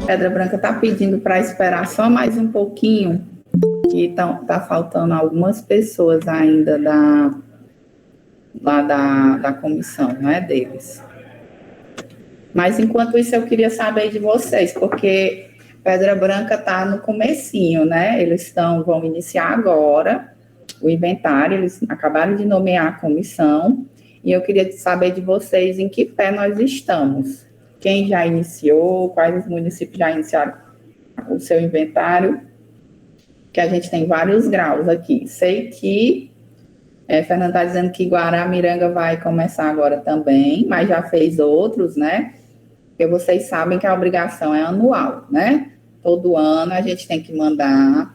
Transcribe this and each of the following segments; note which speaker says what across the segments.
Speaker 1: Pedra Branca está pedindo para esperar só mais um pouquinho, que tá faltando algumas pessoas ainda da comissão, não é deles. Mas enquanto isso eu queria saber de vocês, porque Pedra Branca está no comecinho, né? Eles vão iniciar agora o inventário, eles acabaram de nomear a comissão, e eu queria saber de vocês em que pé nós estamos. Quem já iniciou, quais os municípios já iniciaram o seu inventário, que a gente tem vários graus aqui. Sei que Fernanda está dizendo que Guaramiranga vai começar agora também, mas já fez outros, né? Porque vocês sabem que a obrigação é anual, né? Todo ano a gente tem que mandar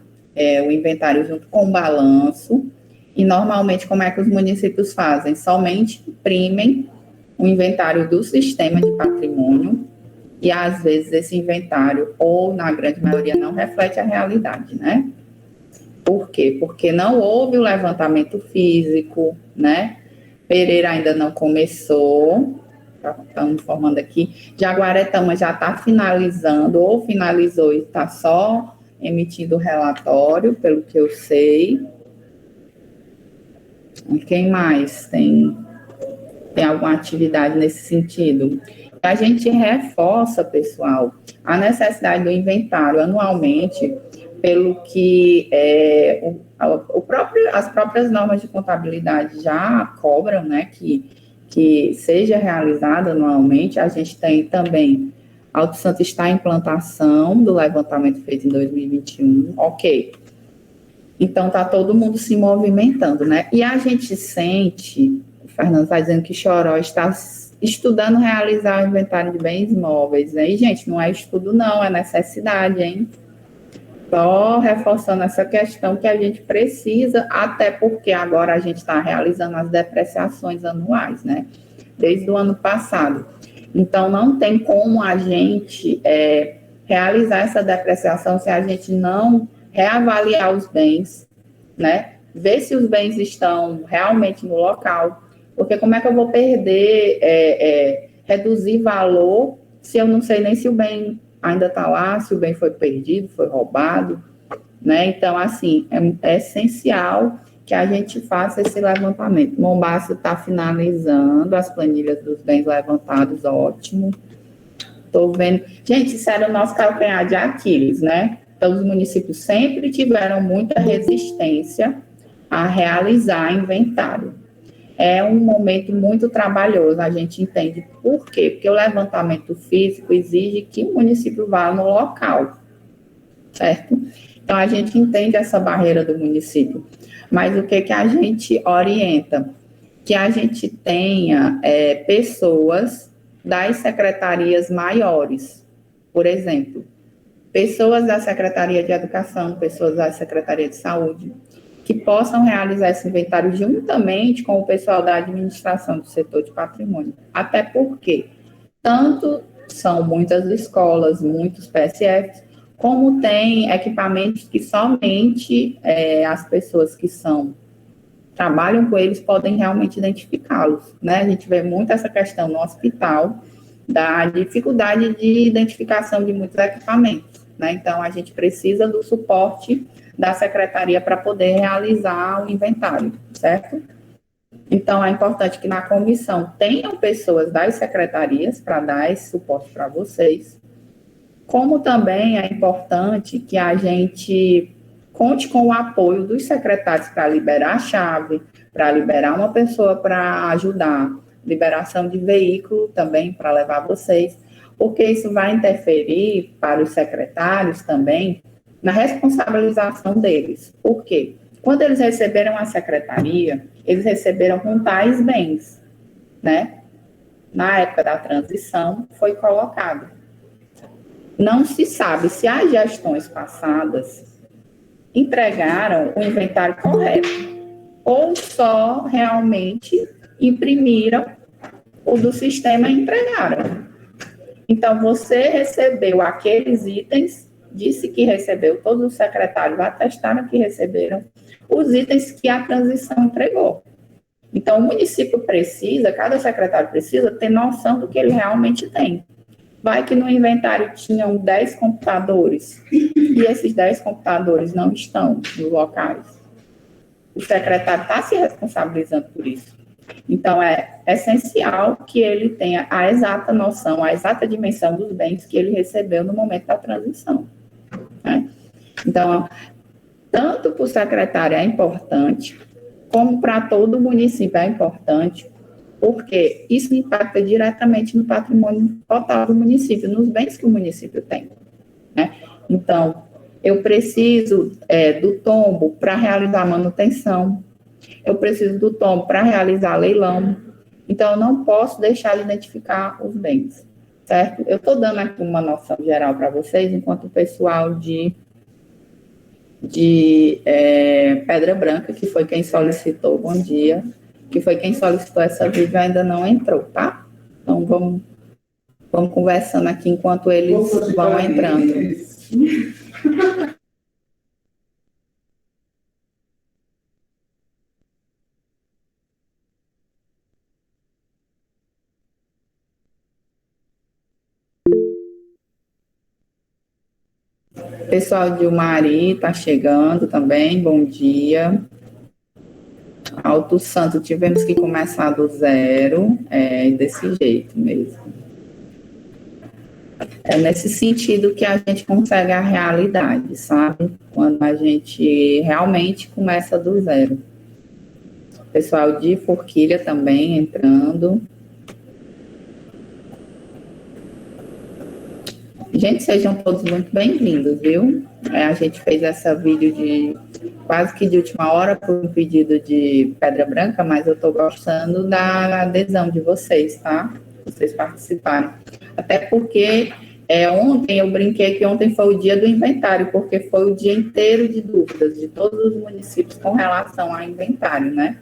Speaker 1: o inventário junto com o balanço. E normalmente como é que os municípios fazem? Somente imprimem o inventário do sistema de patrimônio, e às vezes esse inventário, ou na grande maioria, não reflete a realidade, né? Por quê? Porque não houve o levantamento físico, né? Pereira ainda não começou, estamos informando aqui. Jaguaretama já está finalizando, ou finalizou e está só emitindo o relatório, pelo que eu sei. E quem mais tem alguma atividade nesse sentido? A gente reforça, pessoal, a necessidade do inventário anualmente, pelo que as próprias normas de contabilidade já cobram, né, que seja realizada anualmente. A gente tem também, Alto Santo está em implantação do levantamento feito em 2021, ok. Então, está todo mundo se movimentando, né? E a gente sente, o Fernando está dizendo que Choró está estudando realizar o inventário de bens móveis, né? E, gente, não é estudo não, é necessidade, hein? Só reforçando essa questão que a gente precisa, até porque agora a gente está realizando as depreciações anuais, né? Desde o ano passado. Então, não tem como a gente realizar essa depreciação se a gente não reavaliar os bens, né? Ver se os bens estão realmente no local, porque como é que eu vou reduzir valor se eu não sei nem se o bem ainda está lá, se o bem foi perdido, foi roubado, né? Então, assim, é essencial que a gente faça esse levantamento. Mombaça está finalizando as planilhas dos bens levantados, ótimo. Estou vendo. Gente, isso era o nosso calcanhar de Aquiles, né? Então, os municípios sempre tiveram muita resistência a realizar inventário. É um momento muito trabalhoso, a gente entende por quê? Porque o levantamento físico exige que o município vá no local, certo? Então, a gente entende essa barreira do município, mas o que a gente orienta? Que a gente tenha pessoas das secretarias maiores, por exemplo, pessoas da Secretaria de Educação, pessoas da Secretaria de Saúde, que possam realizar esse inventário juntamente com o pessoal da administração do setor de patrimônio. Até porque tanto são muitas escolas, muitos PSFs, como tem equipamentos que somente as pessoas que trabalham com eles podem realmente identificá-los, né? A gente vê muito essa questão no hospital, da dificuldade de identificação de muitos equipamentos, né? Então, a gente precisa do suporte da secretaria para poder realizar o inventário, certo? Então, é importante que na comissão tenham pessoas das secretarias para dar esse suporte para vocês, como também é importante que a gente conte com o apoio dos secretários para liberar a chave, para liberar uma pessoa para ajudar, liberação de veículo também para levar vocês, porque isso vai interferir para os secretários também na responsabilização deles. Por quê? Quando eles receberam a secretaria, eles receberam com tais bens, né? Na época da transição, foi colocado. Não se sabe se as gestões passadas entregaram o inventário correto ou só realmente imprimiram o do sistema e entregaram. Então, você recebeu aqueles itens, disse que recebeu, todos os secretários atestaram que receberam os itens que a transição entregou. Então, o município precisa, cada secretário precisa ter noção do que ele realmente tem. Vai que no inventário tinham 10 computadores e esses 10 computadores não estão nos locais. O secretário está se responsabilizando por isso. Então, é essencial que ele tenha a exata noção, a exata dimensão dos bens que ele recebeu no momento da transição, né? Então, tanto para o secretário é importante, como para todo o município é importante, porque isso impacta diretamente no patrimônio total do município, nos bens que o município tem, né? Então, eu preciso do tombo para realizar a manutenção, eu preciso do tombo para realizar leilão, então eu não posso deixar de identificar os bens, certo? Eu estou dando aqui uma noção geral para vocês, enquanto o pessoal de Pedra Branca, que foi quem solicitou, bom dia, que foi quem solicitou essa vídeo, ainda não entrou, tá? Então, vamos conversando aqui enquanto eles vão entrando. Pessoal de Umari está chegando também, bom dia. Alto Santo, tivemos que começar do zero, desse jeito mesmo. É nesse sentido que a gente consegue a realidade, sabe? Quando a gente realmente começa do zero. Pessoal de Forquilha também entrando. Gente, sejam todos muito bem-vindos, viu? A gente fez essa vídeo de quase que de última hora por um pedido de Pedra Branca, mas eu estou gostando da adesão de vocês, tá? Vocês participaram. Até porque ontem eu brinquei que ontem foi o dia do inventário, porque foi o dia inteiro de dúvidas de todos os municípios com relação ao inventário, né?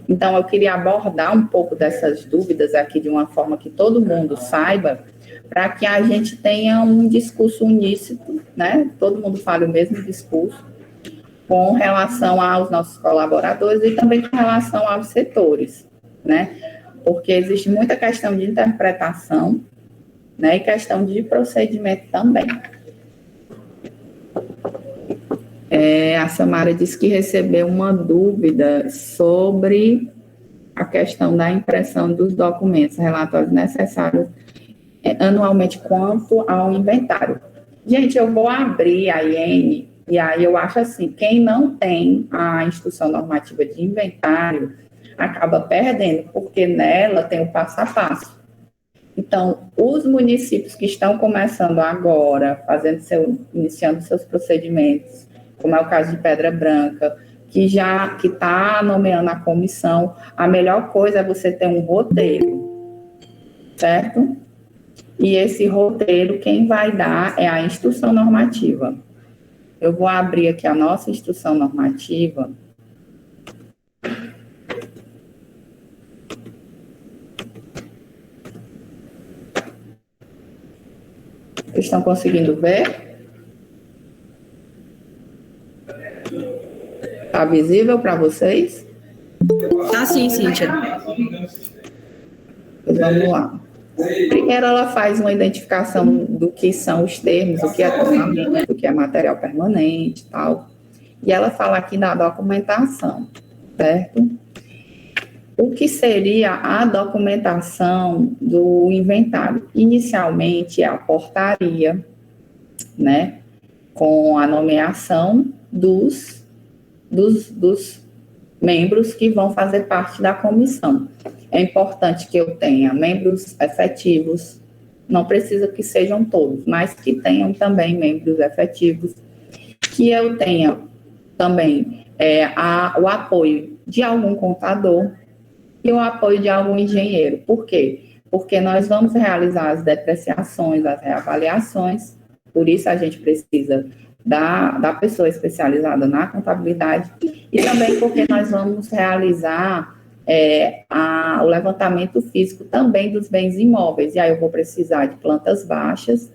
Speaker 1: Então, eu queria abordar um pouco dessas dúvidas aqui de uma forma que todo mundo saiba, para que a gente tenha um discurso uníssono, né? Todo mundo fale o mesmo discurso com relação aos nossos colaboradores e também com relação aos setores, né? Porque existe muita questão de interpretação, né? E questão de procedimento também. A Samara disse que recebeu uma dúvida sobre a questão da impressão dos documentos, relatórios necessários anualmente quanto ao inventário. Gente, eu vou abrir a IN, e aí eu acho assim, quem não tem a instrução normativa de inventário acaba perdendo, porque nela tem o passo a passo. Então, os municípios que estão começando agora, iniciando seus procedimentos, como é o caso de Pedra Branca, que está nomeando a comissão, a melhor coisa é você ter um roteiro, certo? E esse roteiro, quem vai dar é a instrução normativa. Eu vou abrir aqui a nossa instrução normativa. Vocês estão conseguindo ver? Está visível para vocês?
Speaker 2: Tá sim, Cíntia.
Speaker 1: Pois vamos lá. Primeiro, ela faz uma identificação do que são os termos, o que é tombamento, o que é material permanente e tal. E ela fala aqui da documentação, certo? O que seria a documentação do inventário? Inicialmente, é a portaria, né? Com a nomeação dos membros que vão fazer parte da comissão. É importante que eu tenha membros efetivos, não precisa que sejam todos, mas que tenham também membros efetivos, que eu tenha também o apoio de algum contador e o apoio de algum engenheiro. Por quê? Porque nós vamos realizar as depreciações, as reavaliações, por isso a gente precisa da pessoa especializada na contabilidade e também porque nós vamos realizar o levantamento físico também dos bens imóveis, e aí eu vou precisar de plantas baixas,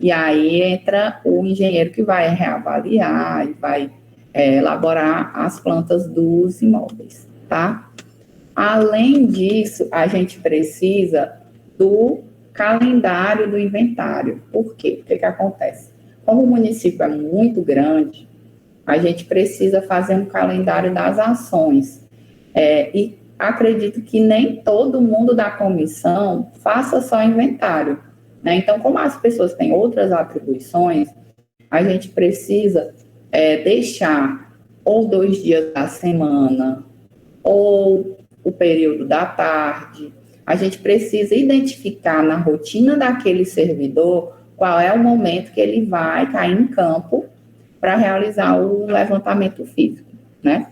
Speaker 1: e aí entra o engenheiro que vai reavaliar e vai elaborar as plantas dos imóveis, tá? Além disso, a gente precisa do calendário do inventário. Por quê? O que acontece? Como o município é muito grande, a gente precisa fazer um calendário das ações. E acredito que nem todo mundo da comissão faça só inventário, né? Então, como as pessoas têm outras atribuições, a gente precisa deixar ou 2 dias da semana, ou o período da tarde. A gente precisa identificar na rotina daquele servidor qual é o momento que ele vai cair em campo para realizar o levantamento físico, né?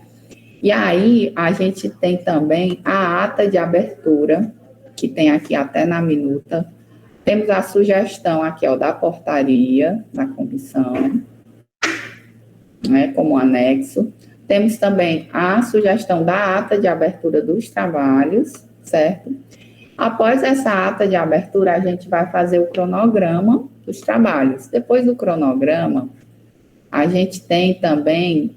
Speaker 1: E aí, a gente tem também a ata de abertura, que tem aqui até na minuta. Temos a sugestão aqui, da portaria da comissão, né, como anexo. Temos também a sugestão da ata de abertura dos trabalhos, certo? Após essa ata de abertura, a gente vai fazer o cronograma dos trabalhos. Depois do cronograma, a gente tem também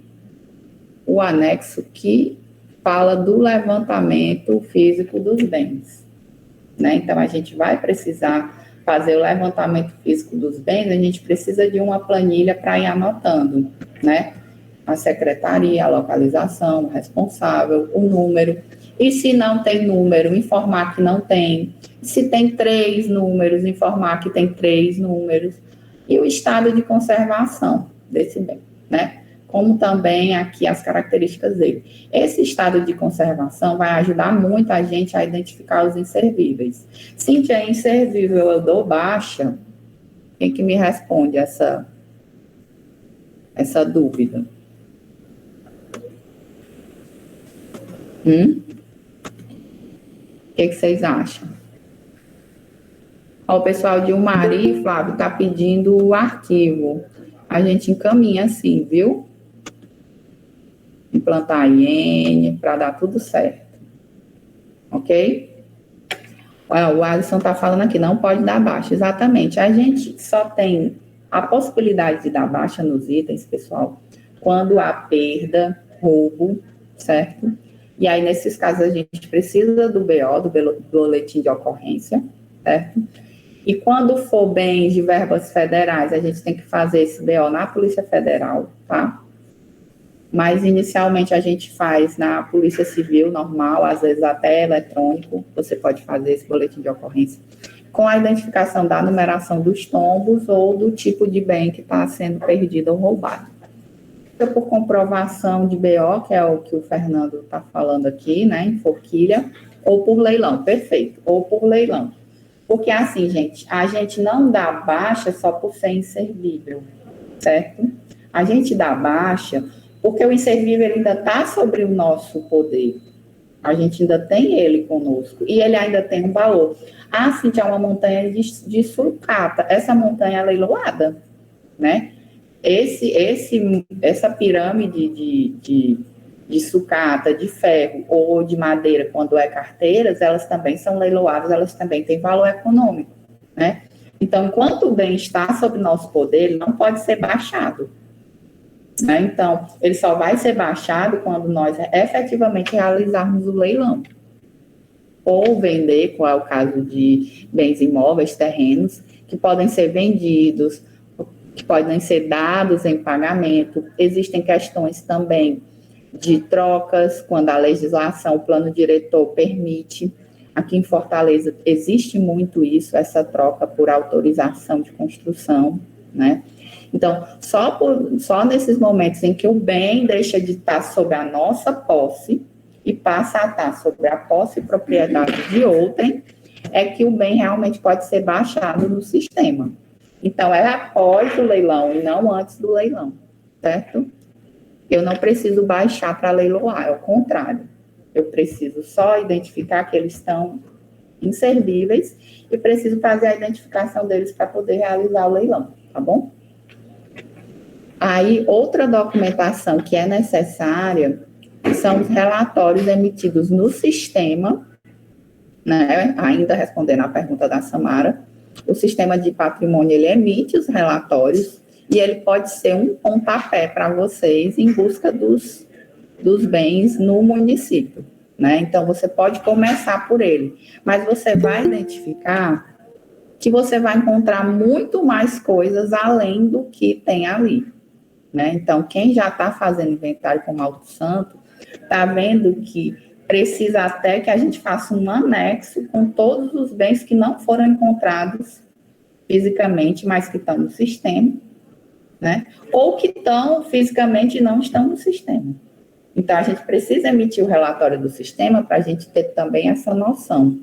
Speaker 1: o anexo que fala do levantamento físico dos bens, né? Então, a gente vai precisar fazer o levantamento físico dos bens, a gente precisa de uma planilha para ir anotando, né? A secretaria, a localização, o responsável, o número. E se não tem número, informar que não tem. Se tem 3 números, informar que tem 3 números. E o estado de conservação desse bem, né? Como também aqui as características dele. Esse estado de conservação vai ajudar muito a gente a identificar os inservíveis. Cíntia, é inservível, eu dou baixa? Quem que me responde essa dúvida? O que vocês acham? O pessoal de Umari, Flávio, está pedindo o arquivo. A gente encaminha sim, viu? Implantar a IN, para dar tudo certo. Ok? O Alisson está falando aqui, não pode dar baixa. Exatamente. A gente só tem a possibilidade de dar baixa nos itens, pessoal, quando há perda, roubo, certo? E aí, nesses casos, a gente precisa do BO, do boletim de ocorrência, certo? E quando for bens de verbas federais, a gente tem que fazer esse BO na Polícia Federal, tá? Mas, inicialmente, a gente faz na Polícia Civil normal, às vezes até eletrônico, você pode fazer esse boletim de ocorrência, com a identificação da numeração dos tombos ou do tipo de bem que está sendo perdido ou roubado. Por comprovação de BO, que é o que o Fernando está falando aqui, né, em forquilha, ou por leilão, perfeito, ou por leilão. Porque assim, gente, a gente não dá baixa só por ser inservível, certo? A gente dá baixa porque o inservível ainda está sobre o nosso poder. A gente ainda tem ele conosco e ele ainda tem um valor. Ah, sim, tinha uma montanha de sucata. Essa montanha é leiloada, né? Essa pirâmide de sucata, de ferro ou de madeira, quando é carteiras, elas também são leiloadas, elas também têm valor econômico, né? Então, enquanto o bem está sob nosso poder, ele não pode ser baixado, né? Então, ele só vai ser baixado quando nós efetivamente realizarmos o leilão. Ou vender, qual é o caso de bens imóveis, terrenos, que podem ser vendidos, que podem ser dados em pagamento. Existem questões também de trocas, quando a legislação, o plano diretor permite. Aqui em Fortaleza existe muito isso, essa troca por autorização de construção, né? Então, só nesses momentos em que o bem deixa de estar sob a nossa posse e passa a estar sob a posse e propriedade de outrem, é que o bem realmente pode ser baixado no sistema. Então, é após o leilão e não antes do leilão, certo? Eu não preciso baixar para leiloar, é o contrário. Eu preciso só identificar que eles estão inservíveis e preciso fazer a identificação deles para poder realizar o leilão, tá bom? Aí, outra documentação que é necessária são os relatórios emitidos no sistema, né? Ainda respondendo à pergunta da Samara, o sistema de patrimônio, ele emite os relatórios e ele pode ser um pontapé para vocês em busca dos bens no município, né? Então, você pode começar por ele, mas você vai identificar que você vai encontrar muito mais coisas além do que tem ali, né? Então, quem já está fazendo inventário com Alto Santo, está vendo que precisa até que a gente faça um anexo com todos os bens que não foram encontrados fisicamente, mas que estão no sistema, né? Ou que estão fisicamente e não estão no sistema. Então, a gente precisa emitir o relatório do sistema para a gente ter também essa noção.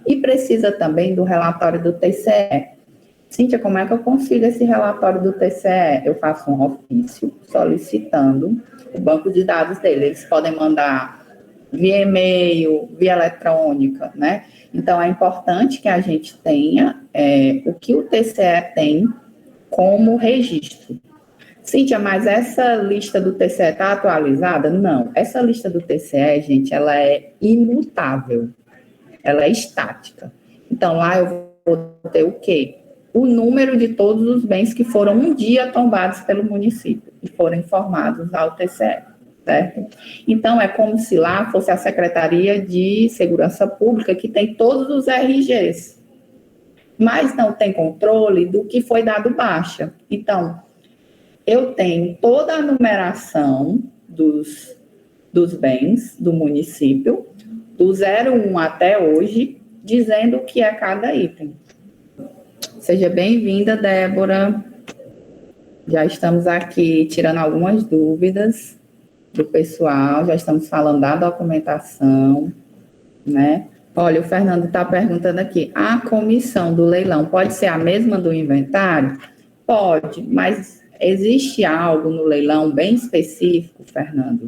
Speaker 1: E precisa também do relatório do TCE. Cíntia, como é que eu consigo esse relatório do TCE? Eu faço um ofício solicitando o banco de dados dele. Eles podem mandar via e-mail, via eletrônica, né? Então, é importante que a gente tenha o que o TCE tem como registro. Cíntia, mas essa lista do TCE está atualizada? Não. Essa lista do TCE, gente, ela é imutável. Ela é estática. Então, lá eu vou ter o quê? O número de todos os bens que foram um dia tombados pelo município e foram informados ao TCE, certo? Então, é como se lá fosse a Secretaria de Segurança Pública, que tem todos os RGs, mas não tem controle do que foi dado baixa. Então, eu tenho toda a numeração dos bens do município, do 01 até hoje, dizendo o que é cada item. Seja bem-vinda, Débora. Já estamos aqui tirando algumas dúvidas do pessoal, já estamos falando da documentação, né? Olha, o Fernando está perguntando aqui, a comissão do leilão pode ser a mesma do inventário? Pode, mas existe algo no leilão bem específico, Fernando,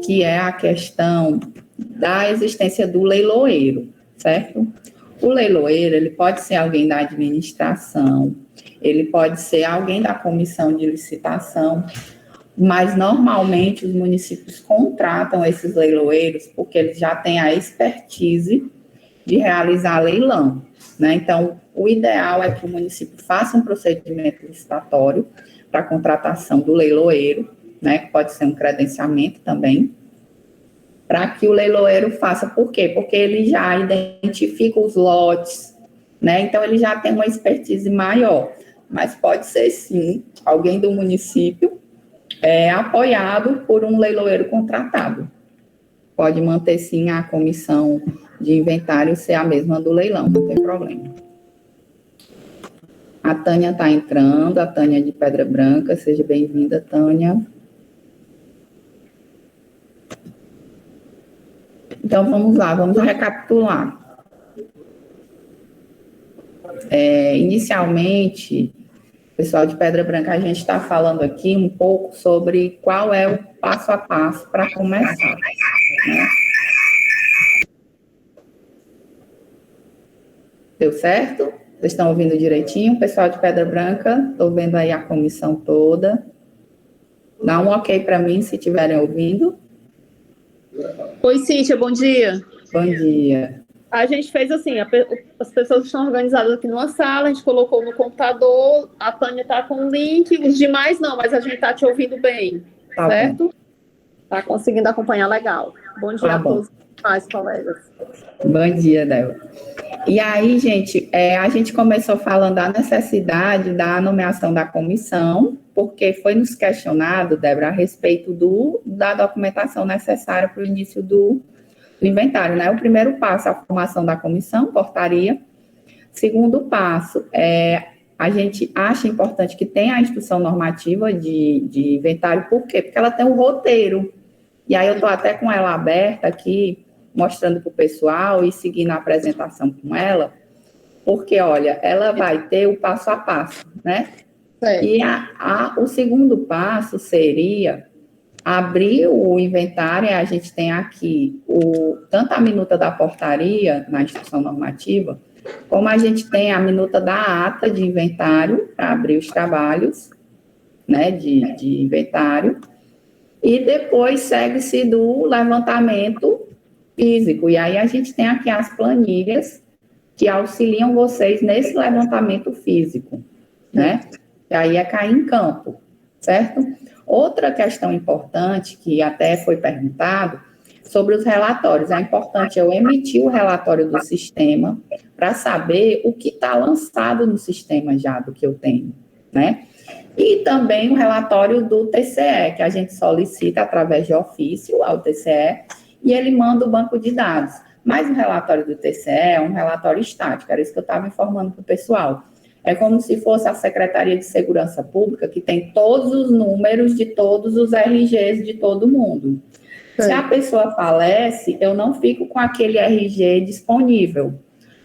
Speaker 1: que é a questão da existência do leiloeiro, certo? O leiloeiro, ele pode ser alguém da administração, ele pode ser alguém da comissão de licitação, mas normalmente os municípios contratam esses leiloeiros porque eles já têm a expertise de realizar leilão, né? Então, o ideal é que o município faça um procedimento licitatório para a contratação do leiloeiro, né? Que pode ser um credenciamento também, para que o leiloeiro faça. Por quê? Porque ele já identifica os lotes, né? Então, ele já tem uma expertise maior. Mas pode ser, sim, alguém do município apoiado por um leiloeiro contratado. Pode manter, sim, a comissão de inventário ser a mesma do leilão, não tem problema. A Tânia está entrando, a Tânia de Pedra Branca. Seja bem-vinda, Tânia. Então, vamos lá, vamos recapitular. Inicialmente, pessoal de Pedra Branca, a gente está falando aqui um pouco sobre qual é o passo a passo para começar, né? Deu certo? Vocês estão ouvindo direitinho? Pessoal de Pedra Branca, estou vendo aí a comissão toda. Dá um ok para mim se estiverem ouvindo.
Speaker 3: Oi, Cíntia, bom dia.
Speaker 1: Bom dia.
Speaker 3: A gente fez assim, as pessoas estão organizadas aqui numa sala, a gente colocou no computador, a Tânia está com o link, os demais não, mas a gente está te ouvindo bem,
Speaker 1: Tá
Speaker 3: certo? Está conseguindo acompanhar legal. Bom dia a todos os colegas.
Speaker 1: Bom dia, Débora. E aí, gente, a gente começou falando da necessidade da nomeação da comissão, porque foi nos questionado, Débora, a respeito da documentação necessária para o início do inventário, né? O primeiro passo é a formação da comissão, portaria. Segundo passo, a gente acha importante que tenha a instrução normativa de inventário, por quê? Porque ela tem um roteiro. E aí eu estou até com ela aberta aqui, mostrando para o pessoal e seguindo a apresentação com ela, porque, olha, ela vai ter o passo a passo, né? E o segundo passo seria abrir o inventário, e a gente tem aqui tanto a minuta da portaria, na instrução normativa, como a gente tem a minuta da ata de inventário, para abrir os trabalhos, né, de inventário, e depois segue-se do levantamento físico. E aí a gente tem aqui as planilhas que auxiliam vocês nesse levantamento físico, né? E aí é cair em campo, certo? Outra questão importante, que até foi perguntado, sobre os relatórios. É importante eu emitir o relatório do sistema para saber o que está lançado no sistema já do que eu tenho, né? E também o relatório do TCE, que a gente solicita através de ofício ao TCE, e ele manda o banco de dados. Mas o relatório do TCE é um relatório estático, era isso que eu estava informando para o pessoal. É como se fosse a Secretaria de Segurança Pública, que tem todos os números de todos os RGs de todo mundo. Se a pessoa falece, eu não fico com aquele RG disponível.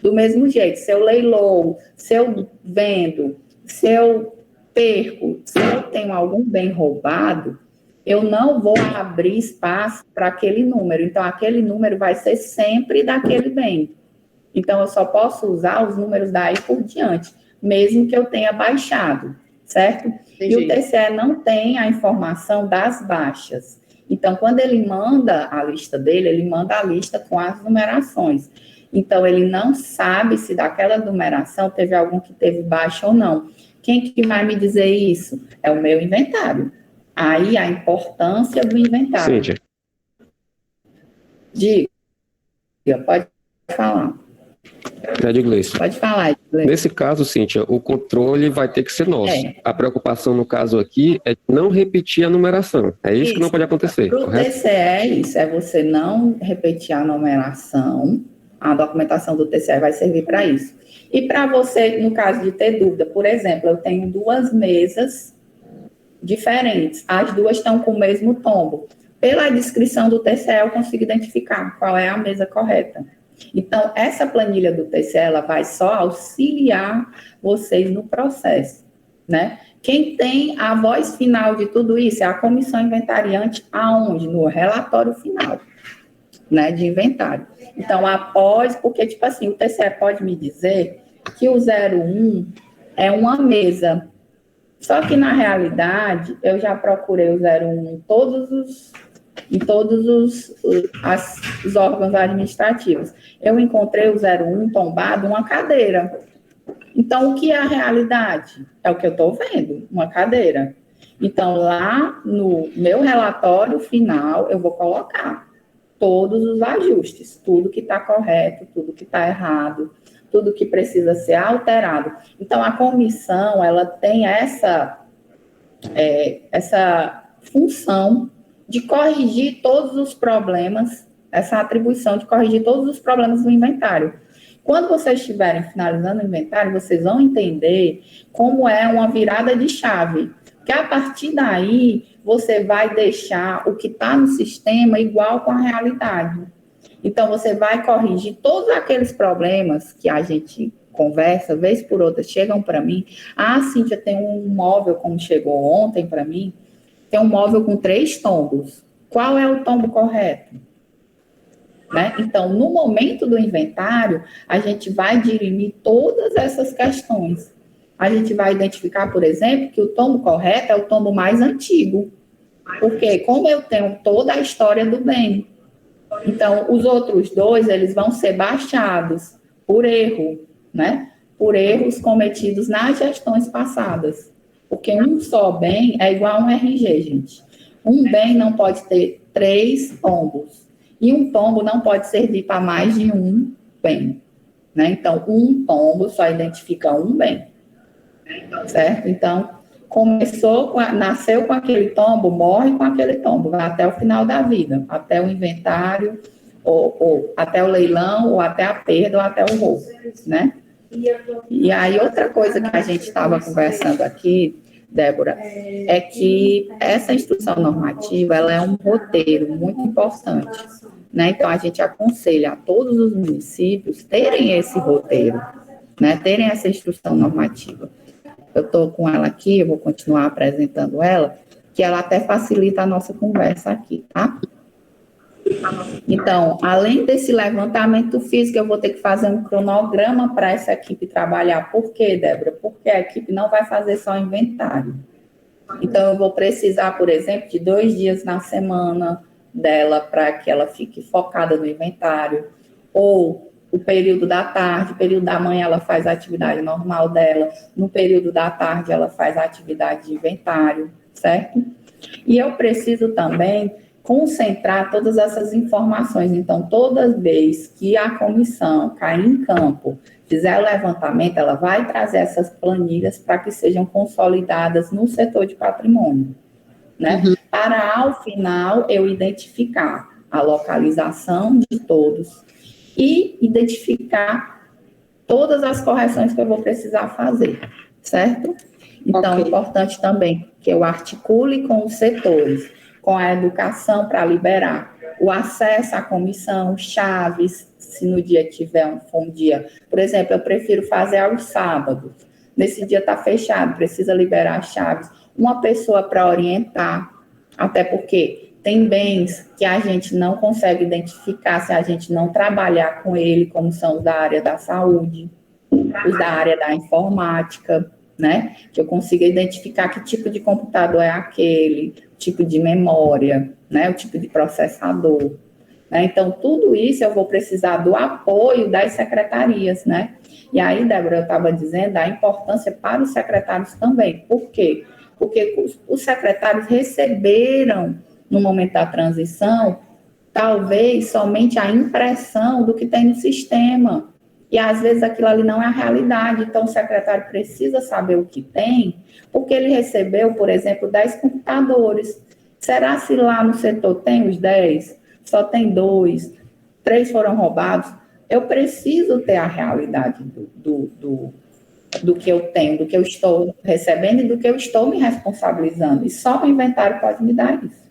Speaker 1: Do mesmo jeito, se eu leiloo, se eu vendo, se eu perco, se eu tenho algum bem roubado, eu não vou abrir espaço para aquele número. Então, aquele número vai ser sempre daquele bem. Então, eu só posso usar os números daí por diante, mesmo que eu tenha baixado, certo? Entendi. E o TCE não tem a informação das baixas. Então, quando ele manda a lista dele, ele manda a lista com as numerações. Então, ele não sabe se daquela numeração teve algum que teve baixa ou não. Quem que vai me dizer isso? É o meu inventário. Aí, a importância do inventário.
Speaker 4: Cíntia.
Speaker 1: Diga, pode falar.
Speaker 4: É de Gleice.
Speaker 1: Pode falar, Gleice.
Speaker 4: Nesse caso, Cíntia, o controle vai ter que ser nosso.
Speaker 1: É.
Speaker 4: A preocupação, no caso aqui, é não repetir a numeração. É isso que não pode acontecer,
Speaker 1: Para o
Speaker 4: correto?
Speaker 1: TCE, isso é você não repetir a numeração. A documentação do TCE vai servir para isso. E para você, no caso de ter dúvida, por exemplo, eu tenho 2 mesas diferentes. As 2 estão com o mesmo tombo. Pela descrição do TCE, eu consigo identificar qual é a mesa correta. Então, essa planilha do TCE, ela vai só auxiliar vocês no processo, né? Quem tem a voz final de tudo isso é a comissão inventariante, aonde? No relatório final, né, de inventário. Então, após, porque, tipo assim, o TCE pode me dizer que o 01 é uma mesa. Só que, na realidade, eu já procurei o 01 em todos os órgãos administrativos. Eu encontrei o 01 tombado, uma cadeira. Então, o que é a realidade? É o que eu estou vendo, uma cadeira. Então, lá no meu relatório final, eu vou colocar todos os ajustes, tudo que está correto, tudo que está errado, tudo que precisa ser alterado. Então, a comissão, ela tem essa função de corrigir todos os problemas, essa atribuição de corrigir todos os problemas do inventário. Quando vocês estiverem finalizando o inventário, vocês vão entender como é uma virada de chave, que a partir daí você vai deixar o que está no sistema igual com a realidade. Então, você vai corrigir todos aqueles problemas que a gente conversa, vez por outra, chegam para mim. Ah, Cíntia, tem um móvel, como chegou ontem para mim, tem um móvel com 3 tombos. Qual é o tombo correto? Né? Então, no momento do inventário, a gente vai dirimir todas essas questões. A gente vai identificar, por exemplo, que o tombo correto é o tombo mais antigo. Porque, como eu tenho toda a história do bem, então, os outros 2, eles vão ser baixados por erro, né? Por erros cometidos nas gestões passadas. Porque um só bem é igual a um RG, gente. Um bem não pode ter 3 tombos. E um tombo não pode servir para mais de um bem. Né? Então, um tombo só identifica um bem. Certo? Então, nasceu com aquele tombo, morre com aquele tombo, vai até o final da vida, até o inventário, ou até o leilão, ou até a perda, ou até o roubo, né? E aí, outra coisa que a gente estava conversando aqui, Débora, é que essa instrução normativa, ela é um roteiro muito importante, né? Então, a gente aconselha a todos os municípios terem esse roteiro, né? Terem essa instrução normativa. Eu estou com ela aqui, eu vou continuar apresentando ela, que ela até facilita a nossa conversa aqui, tá? Então, além desse levantamento físico, eu vou ter que fazer um cronograma para essa equipe trabalhar. Por quê, Débora? Porque a equipe não vai fazer só inventário. Então, eu vou precisar, por exemplo, de 2 dias na semana dela para que ela fique focada no inventário, ou o período da tarde, o período da manhã ela faz a atividade normal dela, no período da tarde ela faz a atividade de inventário, certo? E eu preciso também concentrar todas essas informações. Então, toda vez que a comissão cair em campo, fizer o levantamento, ela vai trazer essas planilhas para que sejam consolidadas no setor de patrimônio, né? Para, ao final, eu identificar a localização de todos e identificar todas as correções que eu vou precisar fazer, certo? Então, é importante também que eu articule com os setores, com a educação para liberar o acesso à comissão, chaves, se no dia tiver for um dia. Por exemplo, eu prefiro fazer aos sábados. Nesse dia está fechado, precisa liberar as chaves. Uma pessoa para orientar, até porque tem bens que a gente não consegue identificar se a gente não trabalhar com ele, como são os da área da saúde, os da área da informática, né? Que eu consiga identificar que tipo de computador é aquele, tipo de memória, né? O tipo de processador. Né? Então, tudo isso eu vou precisar do apoio das secretarias, né? E aí, Débora, eu estava dizendo a importância para os secretários também. Por quê? Porque os secretários receberam, no momento da transição, talvez somente a impressão do que tem no sistema. E, às vezes, aquilo ali não é a realidade. Então, o secretário precisa saber o que tem, porque ele recebeu, por exemplo, 10 computadores. Será se lá no setor tem os 10? Só tem 2, 3 foram roubados? Eu preciso ter a realidade do que eu tenho, do que eu estou recebendo e do que eu estou me responsabilizando. E só o inventário pode me dar isso.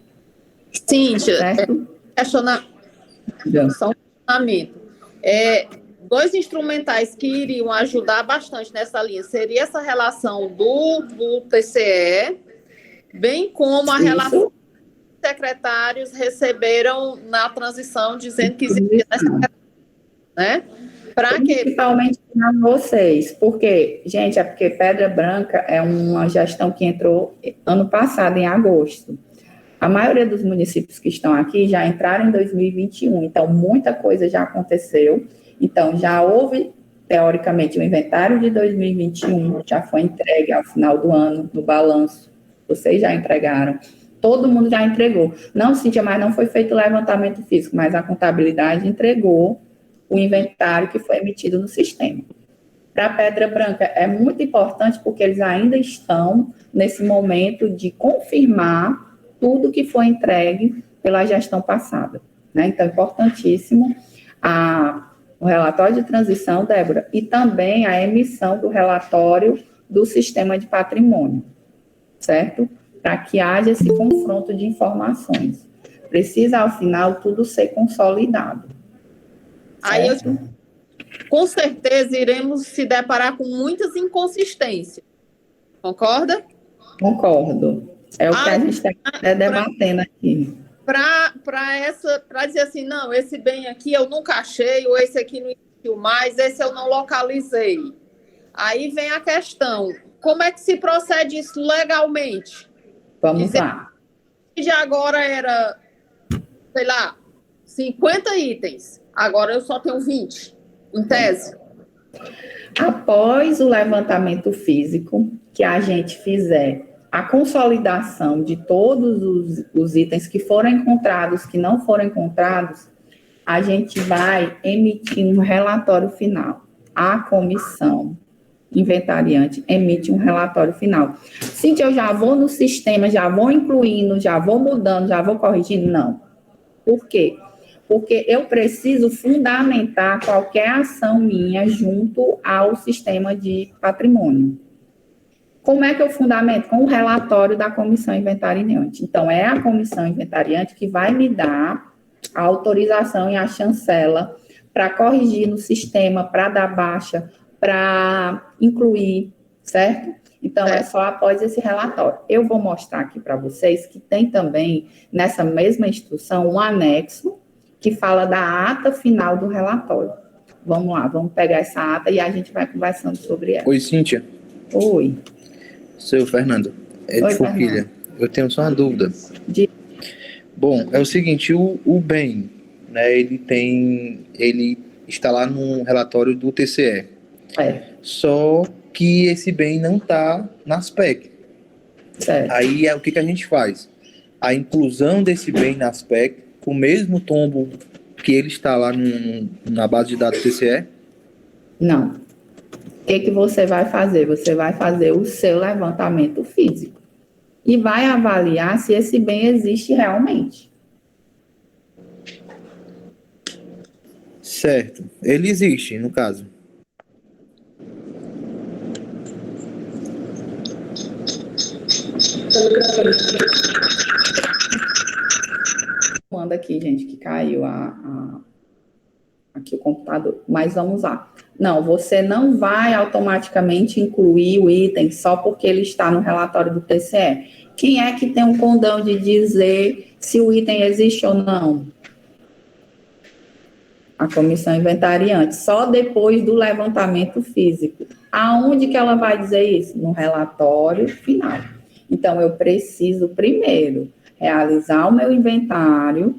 Speaker 3: Cíntia,
Speaker 1: Certo?
Speaker 3: Só um questionamento. Dois instrumentais que iriam ajudar bastante nessa linha seria essa relação do TCE, bem como a relação que os secretários receberam na transição, dizendo que existia essa, né? Para quê?
Speaker 1: Principalmente para vocês, porque, gente, é porque Pedra Branca é uma gestão que entrou ano passado, em agosto. A maioria dos municípios que estão aqui já entraram em 2021, então muita coisa já aconteceu. Então, já houve, teoricamente, o inventário de 2021, já foi entregue ao final do ano, no balanço. Vocês já entregaram. Todo mundo já entregou. Não, Cíntia, mas não foi feito o levantamento físico, mas a contabilidade entregou o inventário que foi emitido no sistema. Para a Pedra Branca é muito importante porque eles ainda estão nesse momento de confirmar tudo que foi entregue pela gestão passada. Né? Então, é importantíssimo o relatório de transição, Débora, e também a emissão do relatório do sistema de patrimônio, certo? Para que haja esse confronto de informações. Precisa, ao final, tudo ser consolidado.
Speaker 3: Aí, com certeza, iremos se deparar com muitas inconsistências. Concorda?
Speaker 1: Concordo. É o que a gente está debatendo aqui.
Speaker 3: Para dizer assim, não, esse bem aqui eu nunca achei, ou esse aqui não existiu mais, esse eu não localizei. Aí vem a questão, como é que se procede isso legalmente?
Speaker 1: Vamos lá.
Speaker 3: De agora era, sei lá, 50 itens, agora eu só tenho 20, em tese.
Speaker 1: Após o levantamento físico, que a gente fizer a consolidação de todos os itens que foram encontrados, que não foram encontrados, a gente vai emitir um relatório final. A comissão inventariante emite um relatório final. Cíntia, eu já vou no sistema, já vou incluindo, já vou mudando, já vou corrigindo? Não. Por quê? Porque eu preciso fundamentar qualquer ação minha junto ao sistema de patrimônio. Como é que eu fundamento? Com o relatório da comissão inventariante. Então, é a comissão inventariante que vai me dar a autorização e a chancela para corrigir no sistema, para dar baixa, para incluir, certo? Então, é só após esse relatório. Eu vou mostrar aqui para vocês que tem também, nessa mesma instrução, um anexo que fala da ata final do relatório. Vamos lá, vamos pegar essa ata e a gente vai conversando sobre ela.
Speaker 5: Oi, Cíntia.
Speaker 1: Oi.
Speaker 5: Sou eu, Fernando.
Speaker 1: Oi,
Speaker 5: de Forquilha. Eu tenho só uma dúvida. Bom, é o seguinte, o bem, né, ele está lá no relatório do TCE. Só que esse bem não está nas PEC.
Speaker 1: Certo.
Speaker 5: Aí o que a gente faz? a inclusão desse bem na aspecto com o mesmo tombo que ele está lá na base de dados TCE?
Speaker 1: Não. O que você vai fazer? Você vai fazer o seu levantamento físico e vai avaliar se esse bem existe realmente.
Speaker 5: Certo. Ele existe, no caso.
Speaker 1: Manda aqui, gente, que caiu aqui o computador. Mas vamos lá. Não, você não vai automaticamente incluir o item só porque ele está no relatório do TCE. Quem é que tem um condão de dizer se o item existe ou não? A comissão inventariante, só depois do levantamento físico. Aonde que ela vai dizer isso? No relatório final. Então, eu preciso primeiro realizar o meu inventário,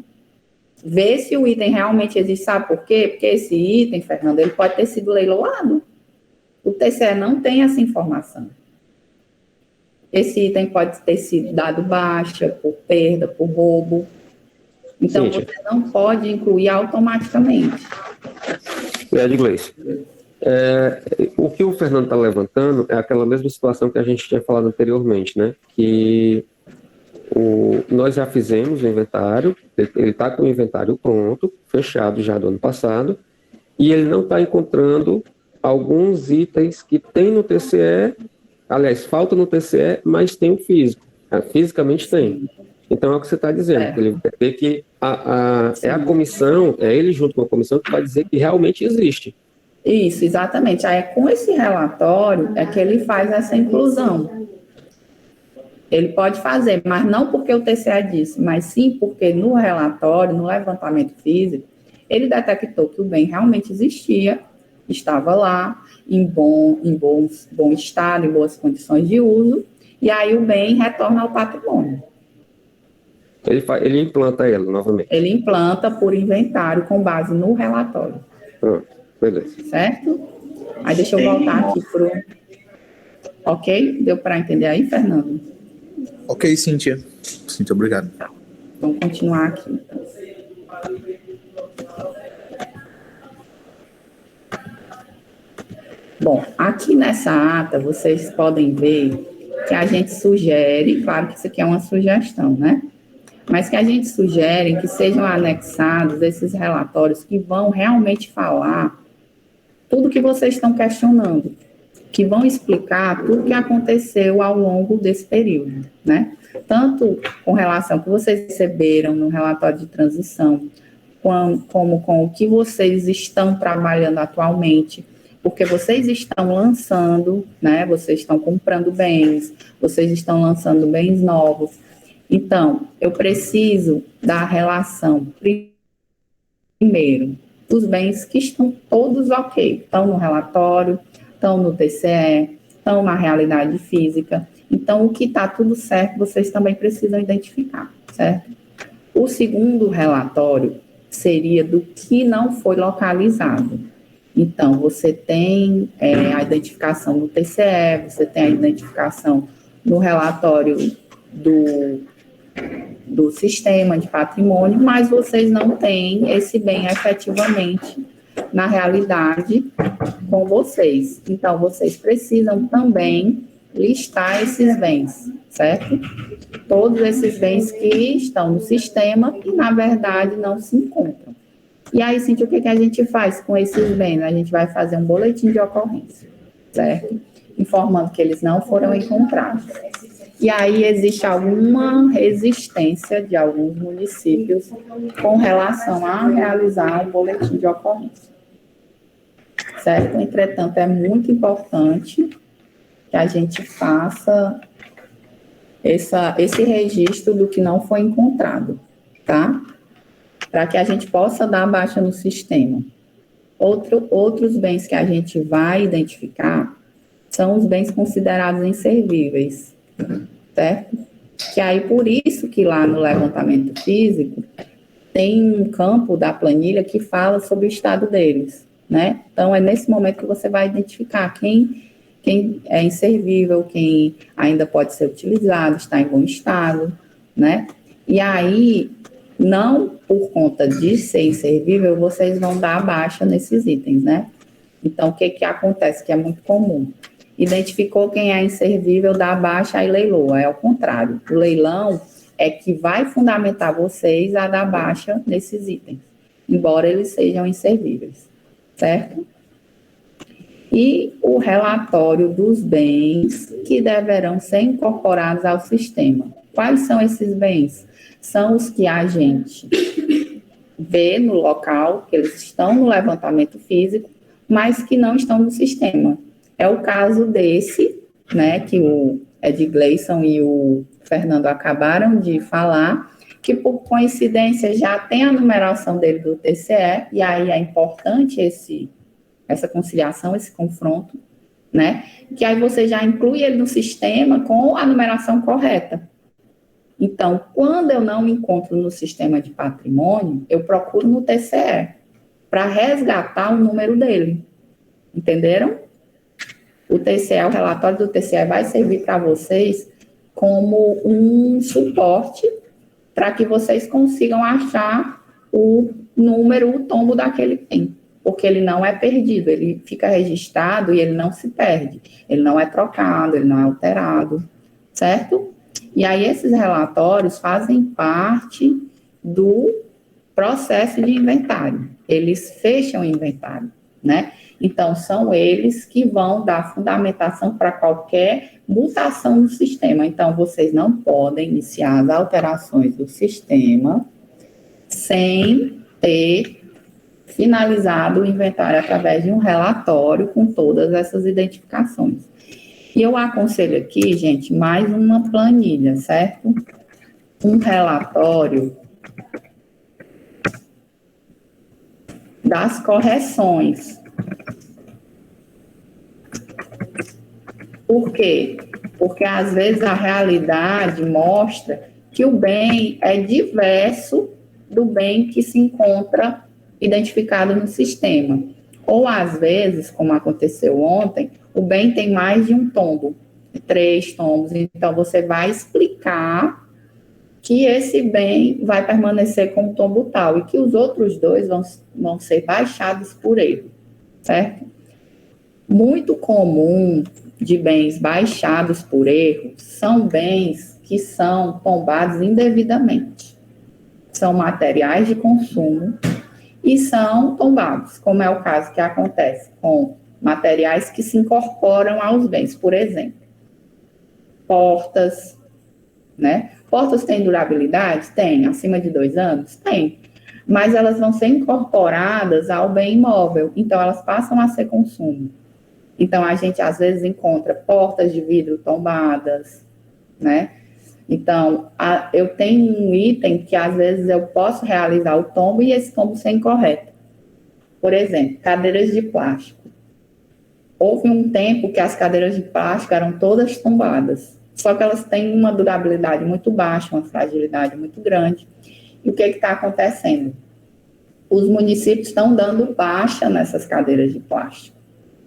Speaker 1: ver se o item realmente existe. Sabe por quê? Porque esse item, Fernando, ele pode ter sido leiloado. O TCE não tem essa informação. Esse item pode ter sido dado baixa por perda, por roubo. Então, você não pode incluir automaticamente.
Speaker 4: Gleice, o que o Fernando está levantando é aquela mesma situação que a gente tinha falado anteriormente, né? Que nós já fizemos o inventário, ele está com o inventário pronto, fechado já do ano passado, e ele não está encontrando alguns itens que tem no TCE, aliás, falta no TCE, mas tem o físico. Fisicamente tem. Então é o que você está dizendo, que ele vai ter que é a comissão, é ele junto com a comissão que vai dizer que realmente existe.
Speaker 1: Isso, exatamente. Aí com esse relatório é que ele faz essa inclusão. Ele pode fazer, mas não porque o TCE disse, mas sim porque no relatório, no levantamento físico, ele detectou que o bem realmente existia, estava lá, em bom estado, em boas condições de uso, e aí o bem retorna ao patrimônio.
Speaker 4: Ele implanta ele novamente.
Speaker 1: Ele implanta por inventário com base no relatório.
Speaker 4: Pronto, beleza.
Speaker 1: Certo? Aí deixa eu voltar aqui pro... Ok? Deu para entender aí, Fernando?
Speaker 5: Ok, Cíntia. Cíntia, obrigado.
Speaker 1: Tá. Vamos continuar aqui, então. Bom, aqui nessa ata, vocês podem ver que a gente sugere, claro que isso aqui é uma sugestão, né? Mas que a gente sugere que sejam anexados esses relatórios que vão realmente falar tudo que vocês estão questionando, que vão explicar tudo que aconteceu ao longo desse período, né? Tanto com relação ao que vocês receberam no relatório de transição, como com o que vocês estão trabalhando atualmente, porque vocês estão lançando, né? Vocês estão comprando bens, vocês estão lançando bens novos. Então, eu preciso da relação, primeiro, dos bens que estão todos ok, estão no relatório, estão no TCE, estão na realidade física. Então, o que está tudo certo, vocês também precisam identificar, certo? O segundo relatório seria do que não foi localizado. Então, você tem a identificação no TCE, você tem a identificação no relatório do sistema de patrimônio, mas vocês não têm esse bem efetivamente na realidade com vocês. Então, vocês precisam também listar esses bens, certo? Todos esses bens que estão no sistema e, na verdade, não se encontram. E aí, Cíntia, o que a gente faz com esses bens? A gente vai fazer um boletim de ocorrência, certo? Informando que eles não foram encontrados. E aí existe alguma resistência de alguns municípios com relação a realizar um boletim de ocorrência. Certo? Entretanto, é muito importante que a gente faça esse registro do que não foi encontrado, tá? Para que a gente possa dar baixa no sistema. Outros bens que a gente vai identificar são os bens considerados inservíveis, certo? Que aí, por isso que lá no levantamento físico, tem um campo da planilha que fala sobre o estado deles, né? Então, é nesse momento que você vai identificar quem é inservível, quem ainda pode ser utilizado, está em bom estado, né? E aí, não por conta de ser inservível, vocês vão dar baixa nesses itens, né? Então, o que acontece? Que é muito comum. Identificou quem é inservível, dá baixa e leiloa. É o contrário. O leilão é que vai fundamentar vocês a dar baixa nesses itens, embora eles sejam inservíveis, certo? E o relatório dos bens que deverão ser incorporados ao sistema. Quais são esses bens? São os que a gente vê no local, que eles estão no levantamento físico, mas que não estão no sistema. É o caso desse, né, que o Ed Gleison e o Fernando acabaram de falar, que por coincidência já tem a numeração dele do TCE, e aí é importante essa conciliação, esse confronto, né, que aí você já inclui ele no sistema com a numeração correta. Então, quando eu não me encontro no sistema de patrimônio, eu procuro no TCE para resgatar o número dele. Entenderam? O TCE, o relatório do TCE vai servir para vocês como um suporte para que vocês consigam achar o número, o tombo daquele bem, porque ele não é perdido, ele fica registrado e ele não se perde, ele não é trocado, ele não é alterado, certo? E aí esses relatórios fazem parte do processo de inventário, eles fecham o inventário, né? Então, são eles que vão dar fundamentação para qualquer mutação do sistema. Então, vocês não podem iniciar as alterações do sistema sem ter finalizado o inventário através de um relatório com todas essas identificações. E eu aconselho aqui, gente, mais uma planilha, certo? Um relatório das correções. Por quê? Porque, às vezes, a realidade mostra que o bem é diverso do bem que se encontra identificado no sistema. Ou, às vezes, como aconteceu ontem, o bem tem mais de um tombo, 3 tombos. Então, você vai explicar que esse bem vai permanecer como tombo tal e que os outros 2 vão ser baixados por erro, certo? Muito comum de bens baixados por erro são bens que são tombados indevidamente. São materiais de consumo e são tombados, como é o caso que acontece com materiais que se incorporam aos bens, por exemplo, portas, né? Portas têm durabilidade? Tem. Acima de 2 anos? Tem. Mas elas vão ser incorporadas ao bem imóvel, então elas passam a ser consumo. Então, a gente, às vezes, encontra portas de vidro tombadas, né? Então, eu tenho um item que, às vezes, eu posso realizar o tombo e esse tombo ser incorreto. Por exemplo, cadeiras de plástico. Houve um tempo que as cadeiras de plástico eram todas tombadas, só que elas têm uma durabilidade muito baixa, uma fragilidade muito grande. E o que está acontecendo? Os municípios estão dando baixa nessas cadeiras de plástico,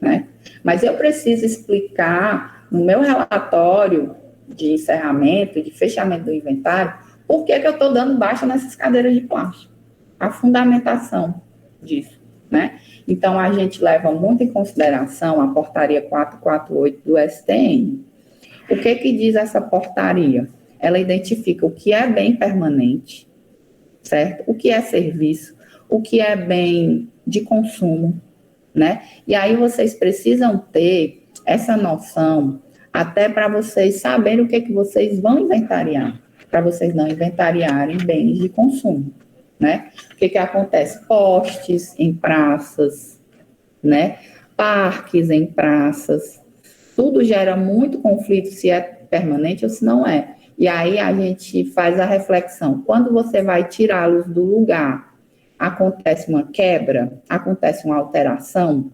Speaker 1: né? Mas eu preciso explicar no meu relatório de encerramento, de fechamento do inventário, por que eu estou dando baixa nessas cadeiras de plástico. A fundamentação disso, né? Então, a gente leva muito em consideração a portaria 448 do STN. O que diz essa portaria? Ela identifica o que é bem permanente, certo? O que é serviço, o que é bem de consumo, né? E aí vocês precisam ter essa noção até para vocês saberem o que vocês vão inventariar, para vocês não inventariarem bens de consumo, né? O que acontece? Postes em praças, né? Parques em praças, tudo gera muito conflito se é permanente ou se não é. E aí a gente faz a reflexão. Quando você vai tirá-los do lugar, acontece uma quebra, acontece uma alteração,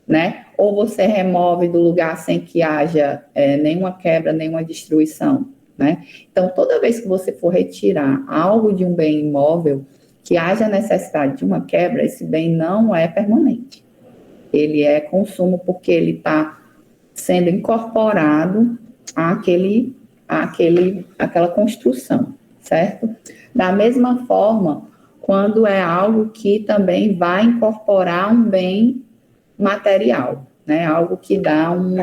Speaker 1: né? Ou você remove do lugar sem que haja nenhuma quebra, nenhuma destruição, né? Então, toda vez que você for retirar algo de um bem imóvel, que haja necessidade de uma quebra, esse bem não é permanente. Ele é consumo porque ele está sendo incorporado àquela construção, certo? Da mesma forma, quando é algo que também vai incorporar um bem material, né? Algo que dá um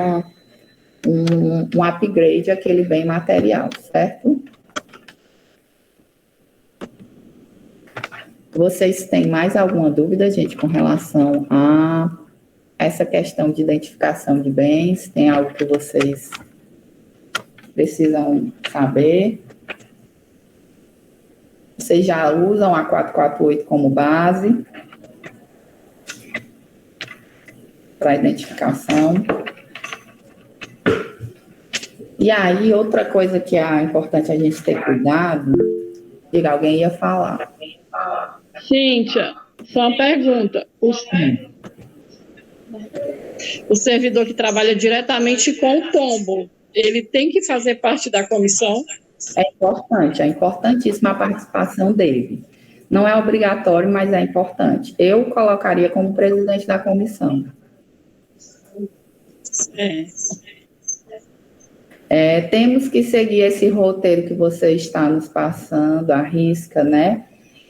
Speaker 1: upgrade àquele bem material, certo? Vocês têm mais alguma dúvida, gente, com relação a essa questão de identificação de bens? Tem algo que vocês precisam saber? Vocês já usam a 448 como base para identificação? E aí, outra coisa que é importante a gente ter cuidado, que alguém ia falar.
Speaker 6: Cíntia, só uma pergunta. O servidor que trabalha diretamente com o tombo, ele tem que fazer parte da comissão?
Speaker 1: É importantíssima a participação dele. Não é obrigatório, mas é importante. Eu colocaria como presidente da comissão. Temos que seguir esse roteiro que você está nos passando, à risca, né?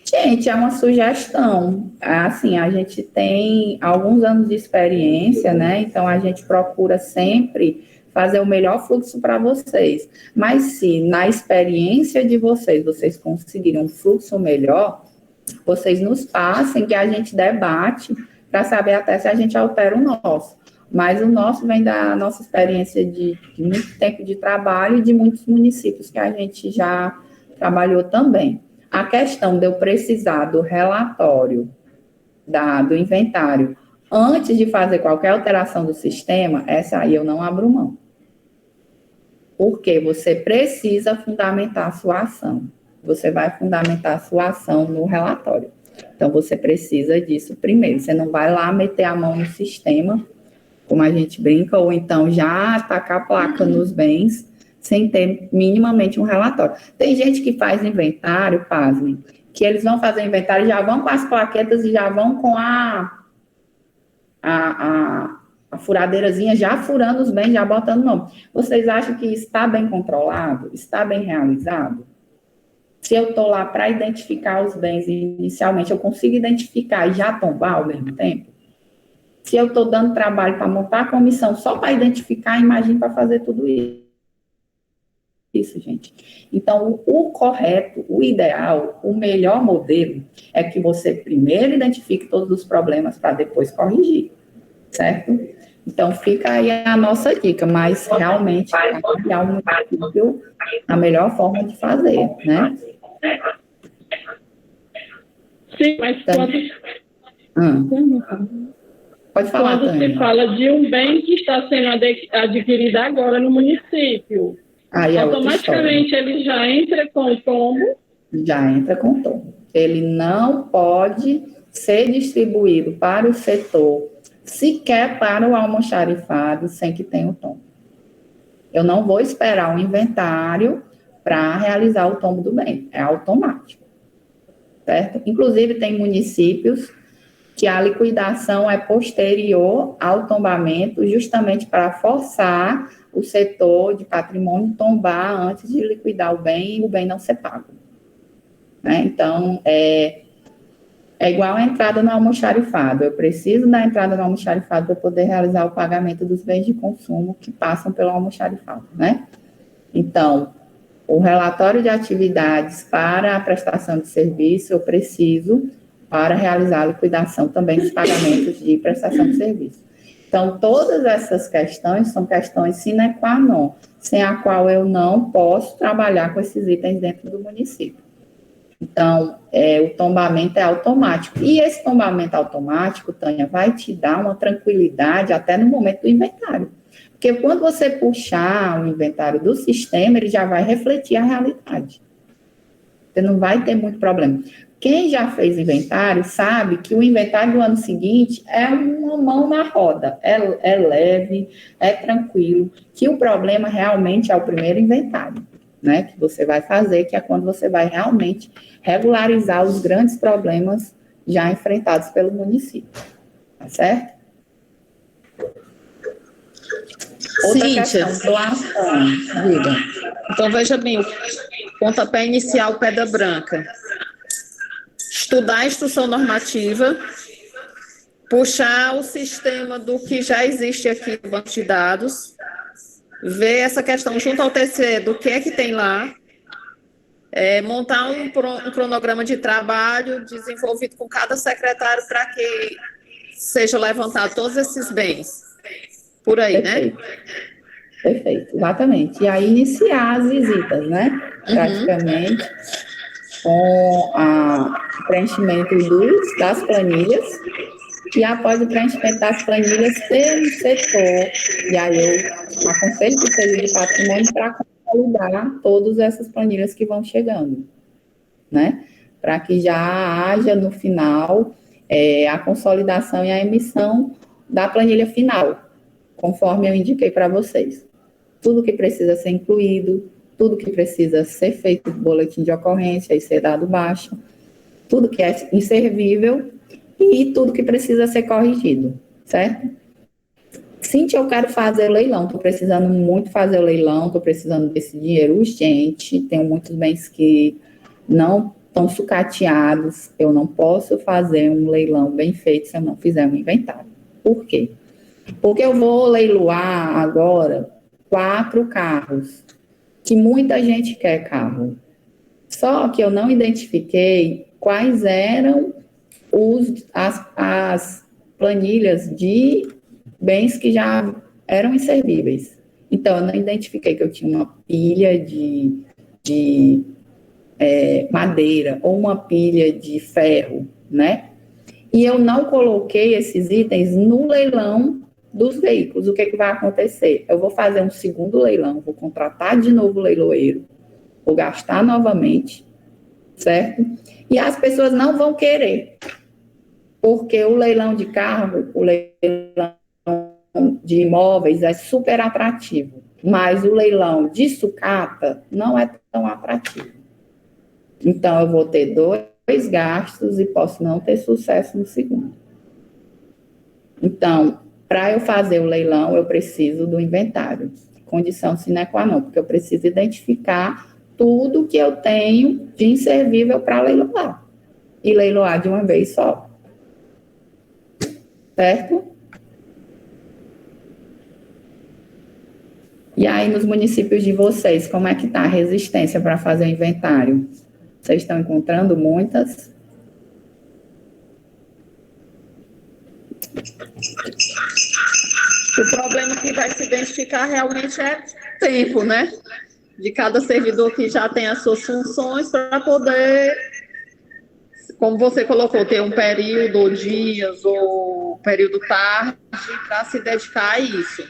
Speaker 1: Gente, é uma sugestão. Assim, a gente tem alguns anos de experiência, né? Então, a gente procura sempre fazer o melhor fluxo para vocês. Mas se na experiência de vocês conseguirem um fluxo melhor, vocês nos passem que a gente debate para saber até se a gente altera o nosso. Mas o nosso vem da nossa experiência de muito tempo de trabalho e de muitos municípios que a gente já trabalhou também. A questão de eu precisar do relatório do inventário antes de fazer qualquer alteração do sistema, essa aí eu não abro mão. Porque você precisa fundamentar a sua ação. Você vai fundamentar a sua ação no relatório. Então, você precisa disso primeiro. Você não vai lá meter a mão no sistema, como a gente brinca, ou então já atacar a placa nos bens, sem ter minimamente um relatório. Tem gente que faz inventário, pasmem, que eles vão fazer inventário, já vão com as plaquetas e já vão com a furadeirazinha, já furando os bens, já botando o nome. Vocês acham que está bem controlado? Está bem realizado? Se eu estou lá para identificar os bens inicialmente, eu consigo identificar e já tombar ao mesmo tempo? Se eu estou dando trabalho para montar a comissão só para identificar, imagine para fazer tudo isso, gente. Então, o correto, o ideal, o melhor modelo é que você primeiro identifique todos os problemas para depois corrigir, certo? Então, fica aí a nossa dica, mas realmente é um município a melhor forma de fazer, né?
Speaker 6: Sim, mas
Speaker 1: então, pode falar,
Speaker 6: quando
Speaker 1: Tânia.
Speaker 6: se fala de um bem que está sendo adquirido agora no município,
Speaker 1: aí
Speaker 6: automaticamente ele já entra com o tombo?
Speaker 1: Já entra com o tombo. Ele não pode ser distribuído para o setor, sequer para o almoxarifado, sem que tenha o tombo. Eu não vou esperar um inventário para realizar o tombo do bem. É automático. Certo? Inclusive, tem municípios que a liquidação é posterior ao tombamento, justamente para forçar o setor de patrimônio tombar antes de liquidar o bem e o bem não ser pago. Né? Então, é igual a entrada no almoxarifado. Eu preciso da entrada no almoxarifado para poder realizar o pagamento dos bens de consumo que passam pelo almoxarifado, né? Então, o relatório de atividades para a prestação de serviço eu preciso para realizar a liquidação também dos pagamentos de prestação de serviço. Então, todas essas questões são questões sine qua non, sem a qual eu não posso trabalhar com esses itens dentro do município. Então, o tombamento é automático. E esse tombamento automático, Tânia, vai te dar uma tranquilidade até no momento do inventário. Porque quando você puxar o inventário do sistema, ele já vai refletir a realidade. Você não vai ter muito problema. Quem já fez inventário sabe que o inventário do ano seguinte é uma mão na roda. É leve, é tranquilo. Que o problema realmente é o primeiro inventário, né? Que você vai fazer, que é quando você vai realmente regularizar os grandes problemas já enfrentados pelo município. Tá certo? Outra
Speaker 3: Cíntia,
Speaker 1: questão, doação. Diga.
Speaker 3: Então, veja bem, pontapé inicial, pedra branca. Estudar a instrução normativa, puxar o sistema do que já existe aqui no banco de dados, ver essa questão junto ao TCE do que é que tem lá, montar um cronograma de trabalho desenvolvido com cada secretário para que seja levantado todos esses bens. Por aí,
Speaker 1: Perfeito.
Speaker 3: né?
Speaker 1: Perfeito, exatamente. E aí iniciar as visitas, né? Praticamente, com o preenchimento das planilhas, e após o preenchimento das planilhas, ter um setor, e aí eu aconselho que seja de patrimônio para consolidar todas essas planilhas que vão chegando, né? Para que já haja no final a consolidação e a emissão da planilha final, conforme eu indiquei para vocês. Tudo que precisa ser incluído, tudo que precisa ser feito no boletim de ocorrência e ser dado baixa, tudo que é inservível e tudo que precisa ser corrigido, certo? Cíntia, eu quero fazer o leilão, estou precisando muito fazer o leilão, estou precisando desse dinheiro urgente, tenho muitos bens que não estão sucateados, eu não posso fazer um leilão bem feito se eu não fizer um inventário. Por quê? Porque eu vou leiloar agora 4 carros, que muita gente quer carro. Só que eu não identifiquei quais eram as planilhas de bens que já eram inservíveis. Então, eu não identifiquei que eu tinha uma pilha de madeira ou uma pilha de ferro, né? E eu não coloquei esses itens no leilão dos veículos. O que é que vai acontecer? Eu vou fazer um segundo leilão, vou contratar de novo o leiloeiro, vou gastar novamente, certo? E as pessoas não vão querer, porque o leilão de carro, o leilão de imóveis é super atrativo, mas o leilão de sucata não é tão atrativo. Então, eu vou ter 2 gastos e posso não ter sucesso no segundo. Então, para eu fazer o leilão, eu preciso do inventário, condição sine qua non, porque eu preciso identificar tudo que eu tenho de inservível para leiloar, e leiloar de uma vez só. Certo? E aí, nos municípios de vocês, como é que está a resistência para fazer o inventário? Vocês estão encontrando muitas?
Speaker 3: O problema que vai se identificar realmente é tempo, né? De cada servidor que já tem as suas funções para poder, como você colocou, ter um período, ou dias, ou período tarde, para se dedicar a isso.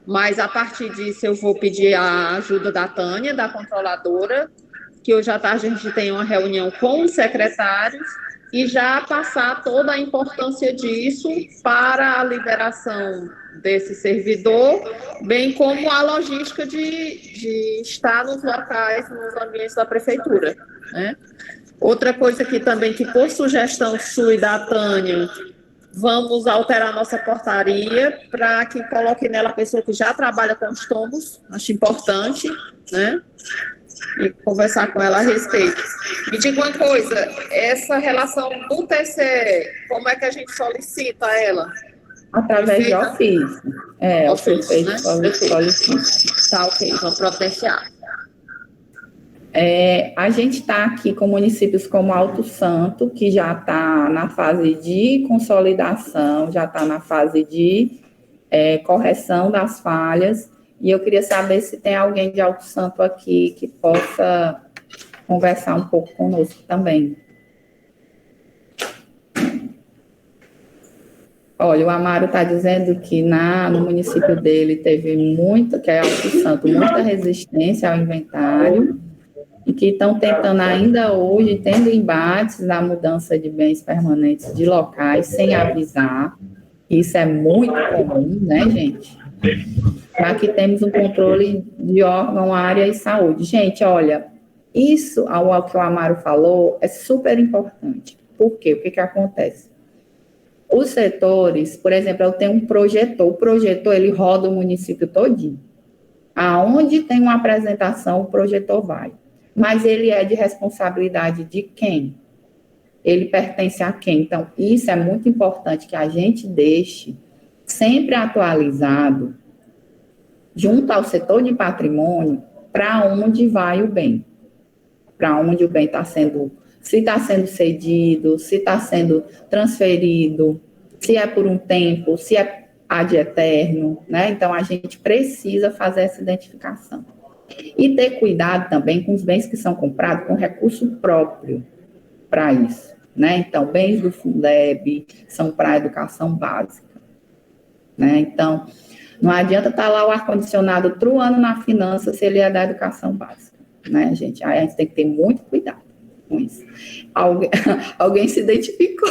Speaker 3: Mas, a partir disso, eu vou pedir a ajuda da Tânia, da controladora, que hoje à tarde a gente tem uma reunião com os secretários, e já passar toda a importância disso para a liberação desse servidor, bem como a logística de estar nos locais, nos ambientes da prefeitura, né? Outra coisa aqui também, que por sugestão sua e da Tânia, vamos alterar nossa portaria para que coloque nela a pessoa que já trabalha com os tombos, acho importante, né? E conversar com ela a respeito. Me diga uma coisa, essa relação do TCE, como é que a gente solicita ela?
Speaker 1: Através de ofício.
Speaker 3: Ofício, né?
Speaker 1: Solicita.
Speaker 3: Tá, ok, vamos providenciar.
Speaker 1: A gente está aqui com municípios como Alto Santo, que já está na fase de consolidação, já está na fase de correção das falhas, e eu queria saber se tem alguém de Alto Santo aqui que possa conversar um pouco conosco também. Olha, o Amaro está dizendo que no município dele teve que é Alto Santo, muita resistência ao inventário, e que estão tentando ainda hoje, tendo embates na mudança de bens permanentes de locais, sem avisar. Isso é muito comum, né, gente? Aqui temos um controle de órgão, área e saúde. Gente, olha, isso, ao que o Amaro falou, é super importante. Por quê? O que acontece? Os setores, por exemplo, eu tenho um projetor. O projetor, ele roda o município todinho. Aonde tem uma apresentação, o projetor vai. Mas ele é de responsabilidade de quem? Ele pertence a quem? Então, isso é muito importante que a gente deixe sempre atualizado, junto ao setor de patrimônio, para onde vai o bem. Para onde o bem está sendo, se está sendo cedido, se está sendo transferido, se é por um tempo, se é ad eterno, né? Então, a gente precisa fazer essa identificação. E ter cuidado também com os bens que são comprados com recurso próprio para isso, né? Então, bens do Fundeb são para a educação básica, né? Então, não adianta estar lá o ar-condicionado truando na finança se ele é da educação básica, né, gente? Aí a gente tem que ter muito cuidado com isso. Alguém se identificou.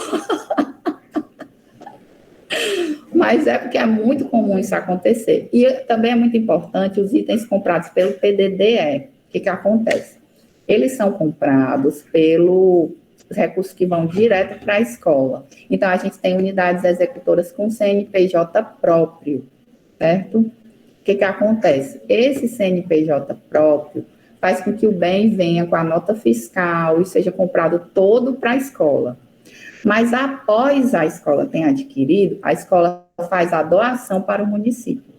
Speaker 1: Mas é porque é muito comum isso acontecer. E também é muito importante os itens comprados pelo PDDE. O que acontece? Eles são comprados pelos recursos que vão direto para a escola. Então, a gente tem unidades executoras com CNPJ próprio, certo? O que acontece? Esse CNPJ próprio faz com que o bem venha com a nota fiscal e seja comprado todo para a escola. Mas após a escola ter adquirido, a escola faz a doação para o município,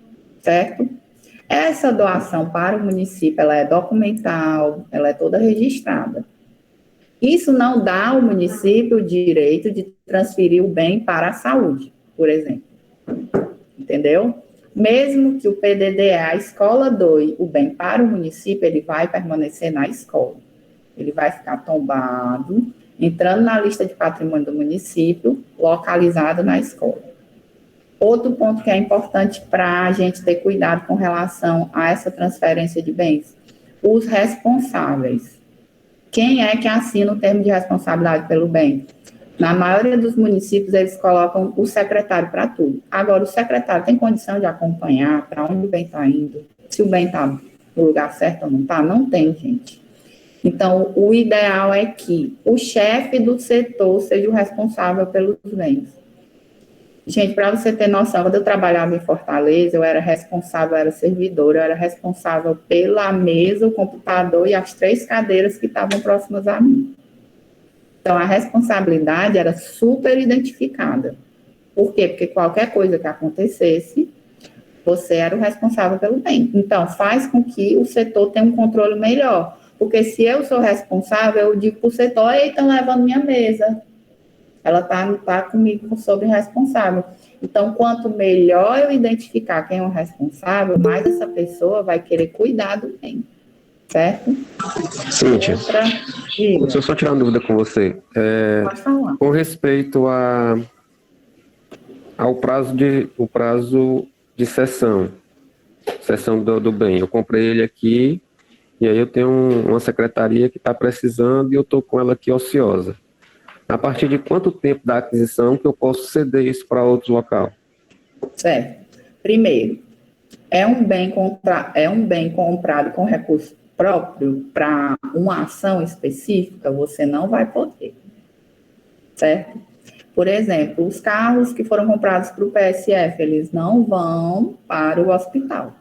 Speaker 1: certo? Essa doação para o município, ela é documental, ela é toda registrada. Isso não dá ao município o direito de transferir o bem para a saúde, por exemplo. Entendeu? Mesmo que o PDDE, a escola, doe o bem para o município, ele vai permanecer na escola. Ele vai ficar tombado, entrando na lista de patrimônio do município, localizado na escola. Outro ponto que é importante para a gente ter cuidado com relação a essa transferência de bens, os responsáveis. Quem é que assina o termo de responsabilidade pelo bem? Na maioria dos municípios, eles colocam o secretário para tudo. Agora, o secretário tem condição de acompanhar para onde o bem está indo, se o bem está no lugar certo ou não está? Não tem, gente. Então, o ideal é que o chefe do setor seja o responsável pelos bens. Gente, para você ter noção, quando eu trabalhava em Fortaleza, eu era responsável, eu era servidora, eu era responsável pela mesa, o computador e as 3 cadeiras que estavam próximas a mim. Então, a responsabilidade era super identificada. Por quê? Porque qualquer coisa que acontecesse, você era o responsável pelo bem. Então, faz com que o setor tenha um controle melhor. Porque se eu sou responsável, eu digo para o setor, ei, estão levando minha mesa. Ela tá comigo sobre responsável. Então, quanto melhor eu identificar quem é o responsável, mais essa pessoa vai querer cuidar do bem. Certo?
Speaker 4: Cíntia, deixa eu só tirar uma dúvida com você.
Speaker 1: Pode falar.
Speaker 4: Com respeito ao prazo de cessão do bem. Eu comprei ele aqui, e aí eu tenho uma secretaria que está precisando e eu estou com ela aqui ociosa. A partir de quanto tempo da aquisição que eu posso ceder isso para outro local?
Speaker 1: Certo. Primeiro, é um bem comprado com recurso próprio para uma ação específica, você não vai poder. Certo? Por exemplo, os carros que foram comprados para o PSF, eles não vão para o hospital.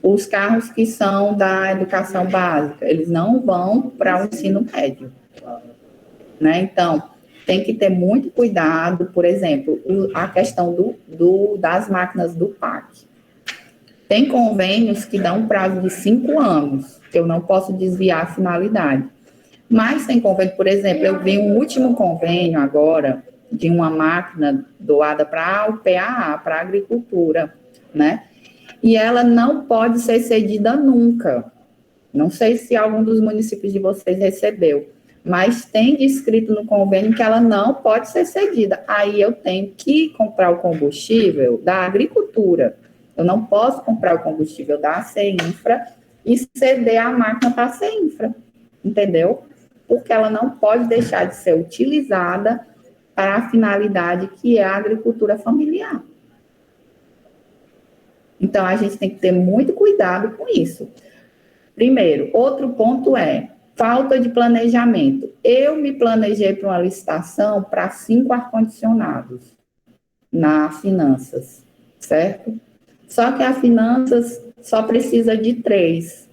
Speaker 1: Os carros que são da educação básica, eles não vão para o ensino médio. Né? Então, tem que ter muito cuidado, por exemplo, a questão das máquinas do PAC. Tem convênios que dão um prazo de 5 anos, que eu não posso desviar a finalidade. Mas tem convênio, por exemplo, eu vi um último convênio agora de uma máquina doada para o PAA, para a agricultura, né? E ela não pode ser cedida nunca. Não sei se algum dos municípios de vocês recebeu, mas tem descrito no convênio que ela não pode ser cedida. Aí eu tenho que comprar o combustível da agricultura. Eu não posso comprar o combustível da CEINFRA e ceder a máquina para a CEINFRA, entendeu? Porque ela não pode deixar de ser utilizada para a finalidade que é a agricultura familiar. Então, a gente tem que ter muito cuidado com isso. Primeiro, outro ponto é falta de planejamento. Eu me planejei para uma licitação para 5 ar-condicionados na Finanças, certo? Só que a Finanças só precisa de 3.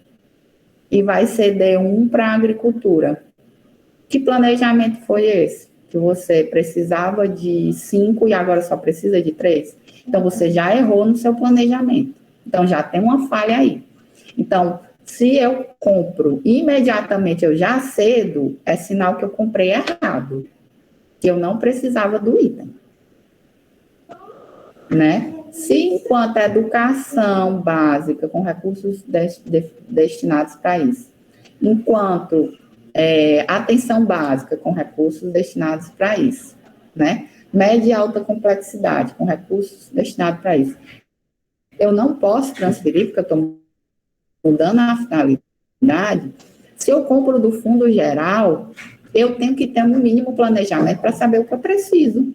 Speaker 1: e vai ceder um para a agricultura. Que planejamento foi esse? Que você precisava de 5 e agora só precisa de 3? Então, você já errou no seu planejamento. Então, já tem uma falha aí. Então, se eu compro imediatamente, eu já cedo, é sinal que eu comprei errado, que eu não precisava do item, né? Se enquanto a educação básica com recursos destinados para isso, enquanto atenção básica com recursos destinados para isso, né? Média e alta complexidade com recursos destinados para isso, eu não posso transferir porque eu estou mudando a finalidade. Se eu compro do fundo geral, eu tenho que ter um mínimo planejamento para saber o que eu preciso.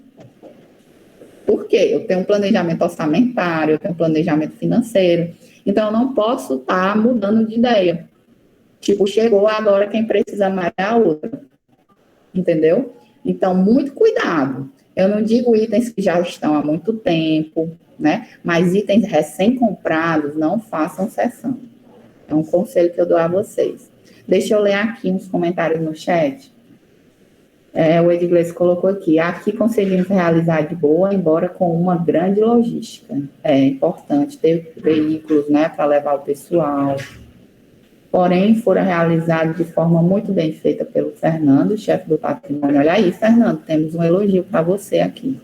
Speaker 1: Por quê? Eu tenho um planejamento orçamentário, eu tenho um planejamento financeiro, então eu não posso estar mudando de ideia. Tipo, chegou agora quem precisa mais é a outra. Entendeu? Então, muito cuidado. Eu não digo itens que já estão há muito tempo, né? Mas itens recém-comprados, não façam cessão. É um conselho que eu dou a vocês. Deixa eu ler aqui uns comentários no chat. O Edgley colocou aqui. Aqui conseguimos realizar de boa, embora com uma grande logística. É importante ter veículos, né, para levar o pessoal. Porém, foram realizados de forma muito bem feita pelo Fernando, chefe do patrimônio. Olha aí, Fernando, temos um elogio para você aqui.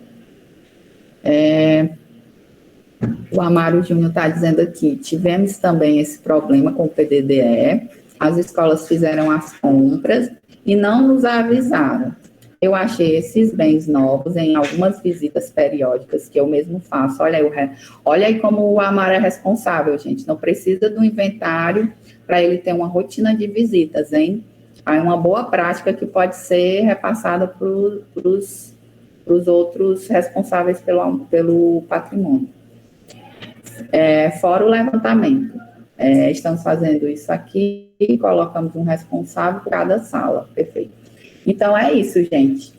Speaker 1: O Amaro Júnior está dizendo aqui, tivemos também esse problema com o PDDE, as escolas fizeram as compras e não nos avisaram. Eu achei esses bens novos em algumas visitas periódicas que eu mesmo faço. Olha aí como o Amaro é responsável, gente. Não precisa do inventário para ele ter uma rotina de visitas, hein? Aí uma boa prática que pode ser repassada para os outros responsáveis pelo patrimônio. Fora o levantamento. Estamos fazendo isso aqui e colocamos um responsável por cada sala. Perfeito. Então, é isso, gente.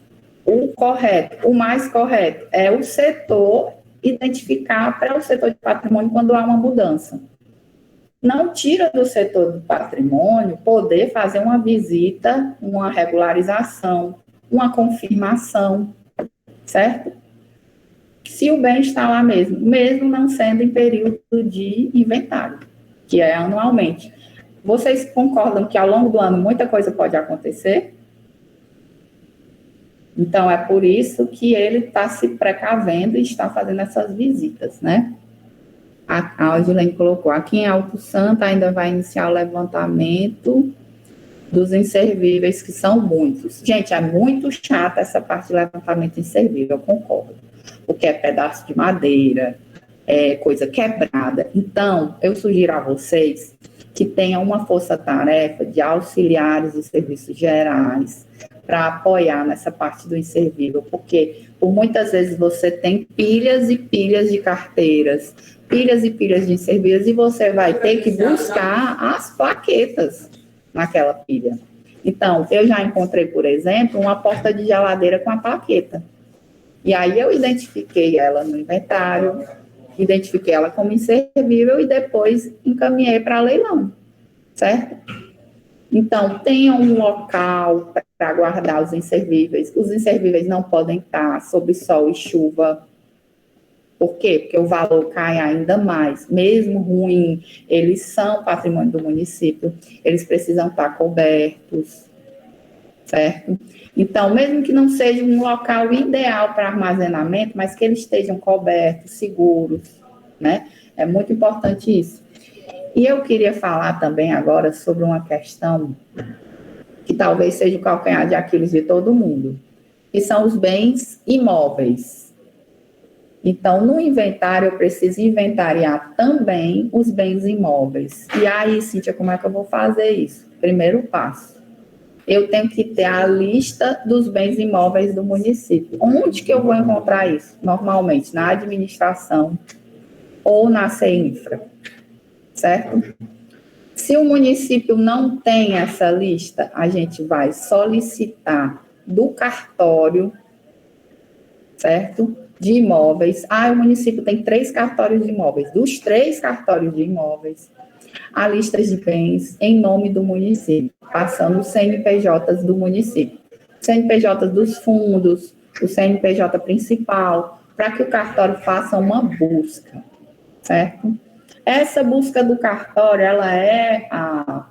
Speaker 1: O mais correto é o setor identificar para o setor de patrimônio quando há uma mudança. Não tira do setor do patrimônio poder fazer uma visita, uma regularização, uma confirmação, certo? Se o bem está lá mesmo não sendo em período de inventário, que é anualmente. Vocês concordam que ao longo do ano muita coisa pode acontecer? Então, é por isso que ele está se precavendo e está fazendo essas visitas, né? A Gilene colocou, aqui em Alto Santo ainda vai iniciar o levantamento dos inservíveis, que são muitos. Gente, é muito chata essa parte de levantamento inservível, eu concordo. Porque é pedaço de madeira, é coisa quebrada. Então, eu sugiro a vocês que tenham uma força-tarefa de auxiliares dos serviços gerais para apoiar nessa parte do inservível, porque por muitas vezes você tem pilhas e pilhas de carteiras, pilhas e pilhas de inservíveis, e você vai ter que buscar as plaquetas naquela pilha. Então, eu já encontrei, por exemplo, uma porta de geladeira com a plaqueta. E aí eu identifiquei ela no inventário, identifiquei ela como inservível e depois encaminhei para leilão, certo? Então, tenha um local para guardar os inservíveis. Os inservíveis não podem estar sob sol e chuva. Por quê? Porque o valor cai ainda mais. Mesmo ruim, eles são patrimônio do município, eles precisam estar cobertos, certo? Então, mesmo que não seja um local ideal para armazenamento, mas que eles estejam cobertos, seguros, né? É muito importante isso. E eu queria falar também agora sobre uma questão que talvez seja o calcanhar de Aquiles de todo mundo, que são os bens imóveis. Então, no inventário, eu preciso inventariar também os bens imóveis. E aí, Cíntia, como é que eu vou fazer isso? Primeiro passo. Eu tenho que ter a lista dos bens imóveis do município. Onde que eu vou encontrar isso? Normalmente, na administração ou na CEINFRA, certo? Se o município não tem essa lista, a gente vai solicitar do cartório, certo? De imóveis. O município tem 3 cartórios de imóveis. Dos 3 cartórios de imóveis, a lista de bens em nome do município, passando os CNPJs do município, CNPJ dos fundos, o CNPJ principal, para que o cartório faça uma busca, certo? Essa busca do cartório, ela é a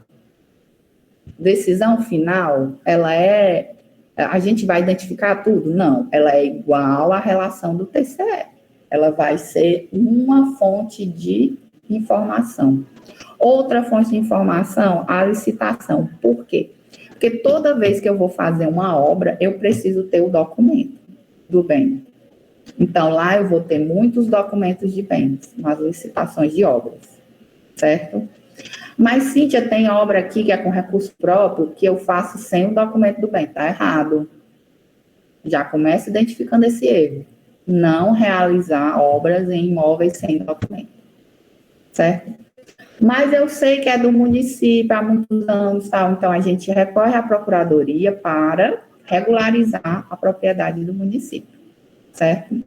Speaker 1: decisão final? A gente vai identificar tudo? Não, ela é igual à relação do TCE. Ela vai ser uma fonte de informação. Outra fonte de informação, a licitação. Por quê? Porque toda vez que eu vou fazer uma obra, eu preciso ter o documento do bem. Então, lá eu vou ter muitos documentos de bens, nas licitações de obras, certo? Mas, Cíntia, tem obra aqui que é com recurso próprio, que eu faço sem o documento do bem. Está errado. Já começa identificando esse erro. Não realizar obras em imóveis sem documento. Certo? Mas eu sei que é do município há muitos anos, tal. Então a gente recorre à procuradoria para regularizar a propriedade do município. Certo?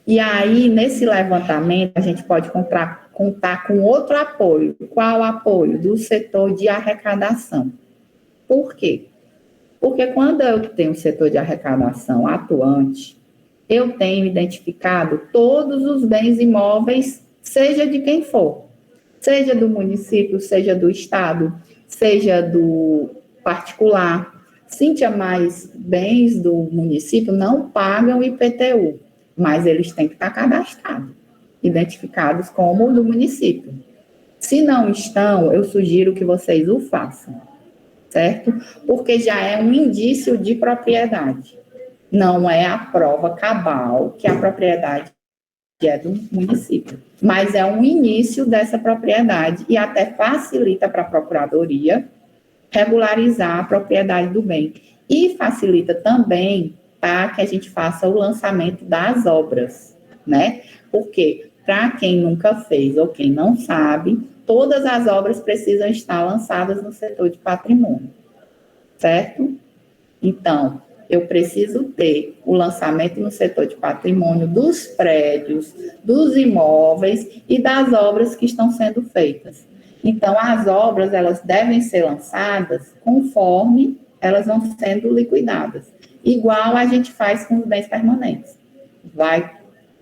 Speaker 1: E aí, nesse levantamento, a gente pode contar com outro apoio. Qual apoio? Do setor de arrecadação. Por quê? Porque quando eu tenho um setor de arrecadação atuante, eu tenho identificado todos os bens imóveis, seja de quem for, seja do município, seja do estado, seja do particular. Cíntia, mais bens do município não pagam IPTU, mas eles têm que estar cadastrados, identificados como do município. Se não estão, eu sugiro que vocês o façam, certo? Porque já é um indício de propriedade. Não é a prova cabal que a propriedade é do município, mas é um início dessa propriedade e até facilita para a procuradoria regularizar a propriedade do bem. E facilita também para que a gente faça o lançamento das obras, né? Porque, para quem nunca fez ou quem não sabe, todas as obras precisam estar lançadas no setor de patrimônio, certo? Então, eu preciso ter o lançamento no setor de patrimônio dos prédios, dos imóveis e das obras que estão sendo feitas. Então, as obras, elas devem ser lançadas conforme elas vão sendo liquidadas. Igual a gente faz com os bens permanentes. Vai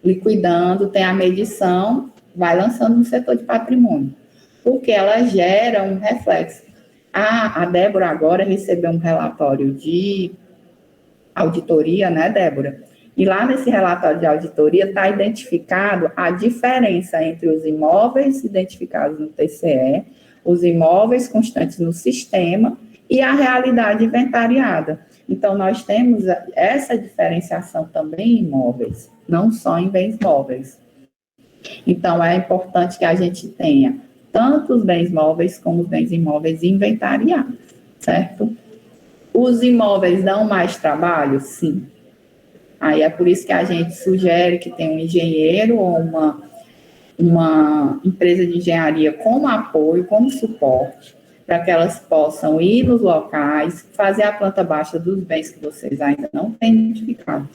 Speaker 1: liquidando, tem a medição, vai lançando no setor de patrimônio. Porque ela gera um reflexo. A Débora agora recebeu um relatório de auditoria, né, Débora? E lá nesse relatório de auditoria está identificado a diferença entre os imóveis identificados no TCE, os imóveis constantes no sistema e a realidade inventariada. Então, nós temos essa diferenciação também em imóveis, não só em bens móveis. Então, é importante que a gente tenha tanto os bens móveis como os bens imóveis inventariados, certo? Os imóveis dão mais trabalho? Sim. Aí é por isso que a gente sugere que tenha um engenheiro ou uma empresa de engenharia como apoio, como suporte, para que elas possam ir nos locais, fazer a planta baixa dos bens que vocês ainda não têm identificados.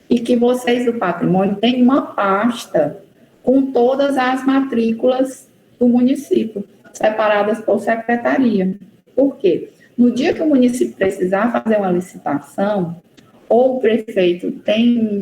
Speaker 1: E que vocês do patrimônio tenham uma pasta com todas as matrículas do município, separadas por secretaria. Por quê? No dia que o município precisar fazer uma licitação, ou o prefeito tem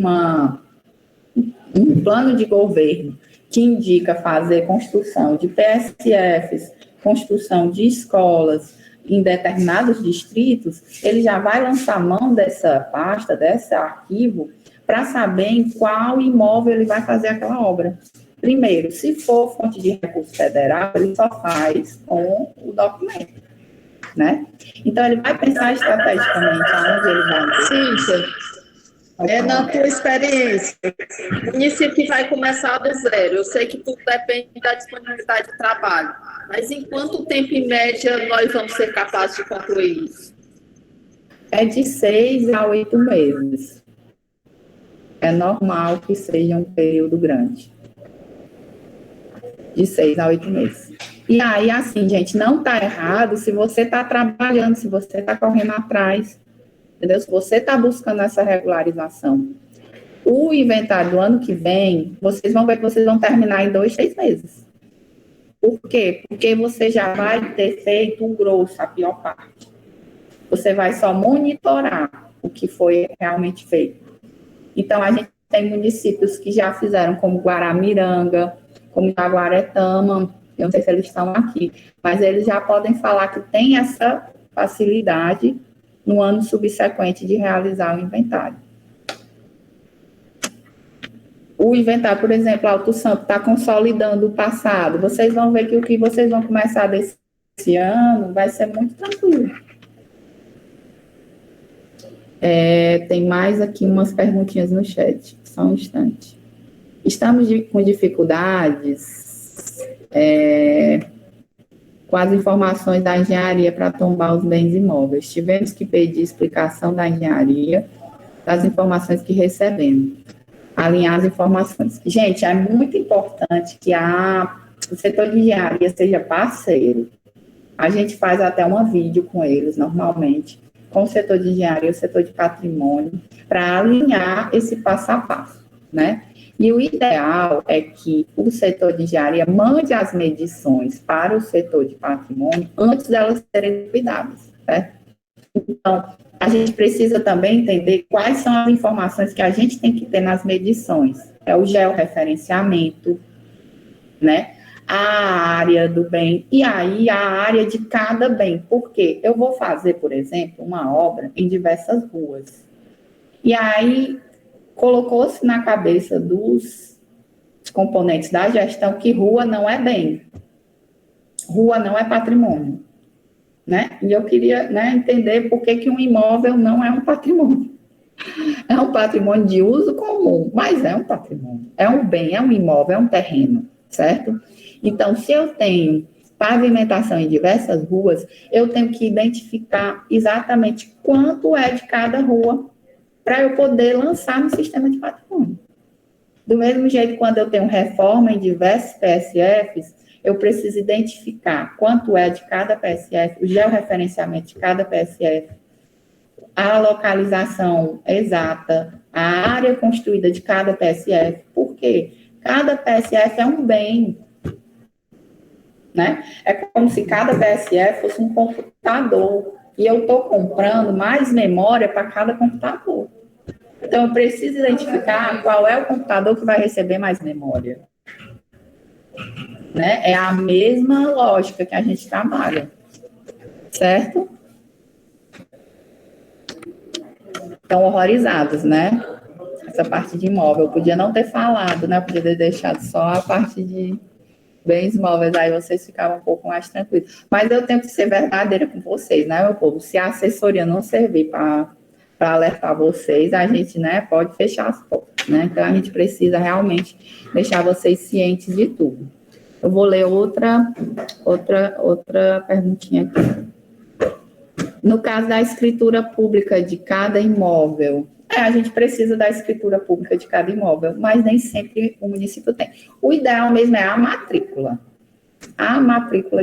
Speaker 1: um plano de governo que indica fazer construção de PSFs, construção de escolas em determinados distritos, ele já vai lançar mão dessa pasta, desse arquivo, para saber em qual imóvel ele vai fazer aquela obra. Primeiro, se for fonte de recurso federal, ele só faz com o documento, né? Então, ele vai pensar estrategicamente aonde ele vai...
Speaker 3: Cíntia, na tua experiência, o município vai começar do zero. Eu sei que tudo depende da disponibilidade de trabalho, mas em quanto tempo, em média, nós vamos ser capazes de concluir isso?
Speaker 1: É de 6 a 8 meses. É normal que seja um período grande. De 6 a 8 meses. E aí, assim, gente, não está errado se você está trabalhando, se você está correndo atrás, entendeu? Se você está buscando essa regularização. O inventário do ano que vem, vocês vão ver que vocês vão terminar em 2, 3 meses. Por quê? Porque você já vai ter feito o grosso, a pior parte. Você vai só monitorar o que foi realmente feito. Então, a gente tem municípios que já fizeram, como Guaramiranga, como Jaguaretama, eu não sei se eles estão aqui, mas eles já podem falar que tem essa facilidade no ano subsequente de realizar o inventário. O inventário, por exemplo, Alto Santo está consolidando o passado. Vocês vão ver que o que vocês vão começar desse ano vai ser muito tranquilo. Tem mais aqui umas perguntinhas no chat. Só um instante. Estamos com dificuldades com as informações da engenharia para tombar os bens imóveis. Tivemos que pedir explicação da engenharia das informações que recebemos. Alinhar as informações. Gente, é muito importante que o setor de engenharia seja parceiro. A gente faz até uma vídeo com eles, normalmente, com o setor de engenharia e o setor de patrimônio, para alinhar esse passo a passo, né? E o ideal é que o setor de engenharia mande as medições para o setor de patrimônio antes delas serem cuidadas, certo? Então, a gente precisa também entender quais são as informações que a gente tem que ter nas medições. É o georreferenciamento, né? A área do bem, e aí a área de cada bem. Por quê? Eu vou fazer, por exemplo, uma obra em diversas ruas. E aí, colocou-se na cabeça dos componentes da gestão que rua não é bem. Rua não é patrimônio. Né? E eu queria, né, entender por que um imóvel não é um patrimônio. É um patrimônio de uso comum, mas é um patrimônio. É um bem, é um imóvel, é um terreno, certo? Então, se eu tenho pavimentação em diversas ruas, eu tenho que identificar exatamente quanto é de cada rua para eu poder lançar no sistema de patrimônio. Do mesmo jeito, quando eu tenho reforma em diversos PSFs, eu preciso identificar quanto é de cada PSF, o georreferenciamento de cada PSF, a localização exata, a área construída de cada PSF. Por quê? Cada PSF é um bem, né? É como se cada PSF fosse um computador, e eu estou comprando mais memória para cada computador. Então, eu preciso identificar qual é o computador que vai receber mais memória. Né? É a mesma lógica que a gente trabalha, certo? Estão horrorizados, né? Essa parte de imóvel. Eu podia não ter falado, né? Eu podia ter deixado só a parte de bens imóveis, aí vocês ficavam um pouco mais tranquilos. Mas eu tenho que ser verdadeira com vocês, né, meu povo? Se a assessoria não servir para alertar vocês, a gente, né, pode fechar as portas, né? Então, a gente precisa realmente deixar vocês cientes de tudo. Eu vou ler outra perguntinha aqui. No caso da escritura pública de cada imóvel, a gente precisa da escritura pública de cada imóvel, mas nem sempre o município tem. O ideal mesmo é a matrícula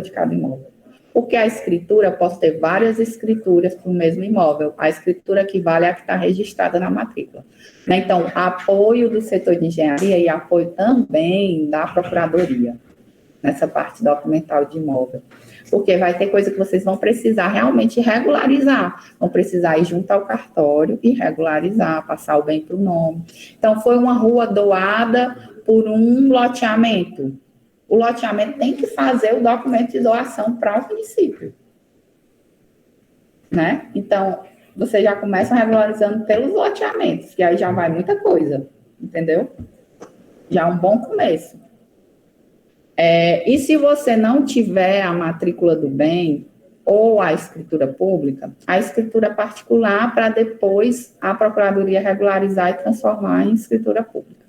Speaker 1: de cada imóvel. Porque a escritura, eu posso ter várias escrituras para o mesmo imóvel. A escritura que vale é a que está registrada na matrícula. Então, apoio do setor de engenharia e apoio também da procuradoria, nessa parte documental de imóvel. Porque vai ter coisa que vocês vão precisar realmente regularizar. Vão precisar ir junto ao cartório e regularizar, passar o bem para o nome. Então, foi uma rua doada por um loteamento. O loteamento tem que fazer o documento de doação para o município. Né? Então, você já começa regularizando pelos loteamentos, que aí já vai muita coisa. Entendeu? Já é um bom começo. E se você não tiver a matrícula do bem ou a escritura pública, a escritura particular para depois a procuradoria regularizar e transformar em escritura pública.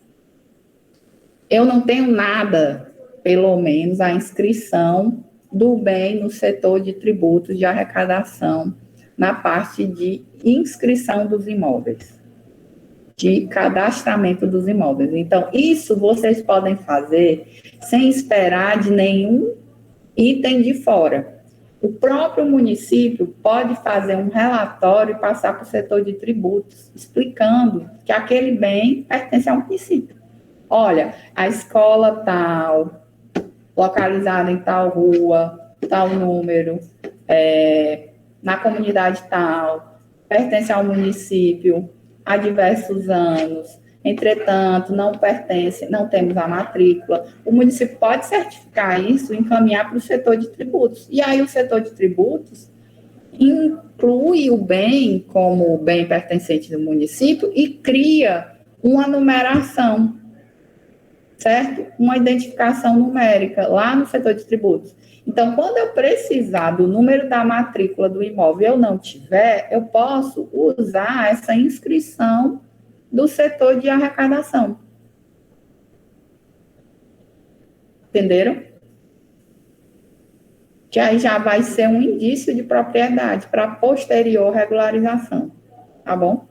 Speaker 1: Eu não tenho nada, pelo menos, a inscrição do bem no setor de tributos de arrecadação, na parte de inscrição dos imóveis, de cadastramento dos imóveis. Então, isso vocês podem fazer sem esperar de nenhum item de fora. O próprio município pode fazer um relatório e passar para o setor de tributos, explicando que aquele bem pertence ao município. Olha, a escola tal, localizado em tal rua, tal número, na comunidade tal, pertence ao município há diversos anos, entretanto, não pertence, não temos a matrícula. O município pode certificar isso e encaminhar para o setor de tributos. E aí o setor de tributos inclui o bem como bem pertencente do município e cria uma numeração, certo? Uma identificação numérica lá no setor de tributos. Então, quando eu precisar do número da matrícula do imóvel e eu não tiver, eu posso usar essa inscrição do setor de arrecadação. Entenderam? Que aí já vai ser um indício de propriedade para posterior regularização. Tá bom?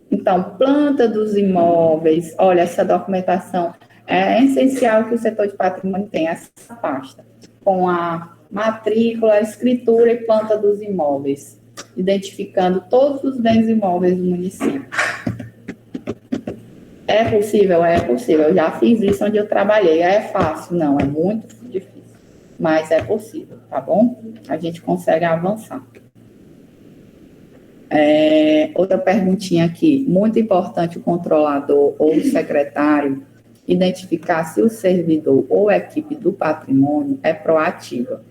Speaker 1: Então, planta dos imóveis, olha, essa documentação é essencial que o setor de patrimônio tenha essa pasta, com a matrícula, a escritura e planta dos imóveis, identificando todos os bens imóveis do município. É possível? É possível. Eu já fiz isso onde eu trabalhei. É fácil? Não, é muito difícil. Mas é possível, tá bom? A gente consegue avançar. Outra perguntinha aqui. Muito importante o controlador ou o secretário identificar se o servidor ou equipe do patrimônio é proativa.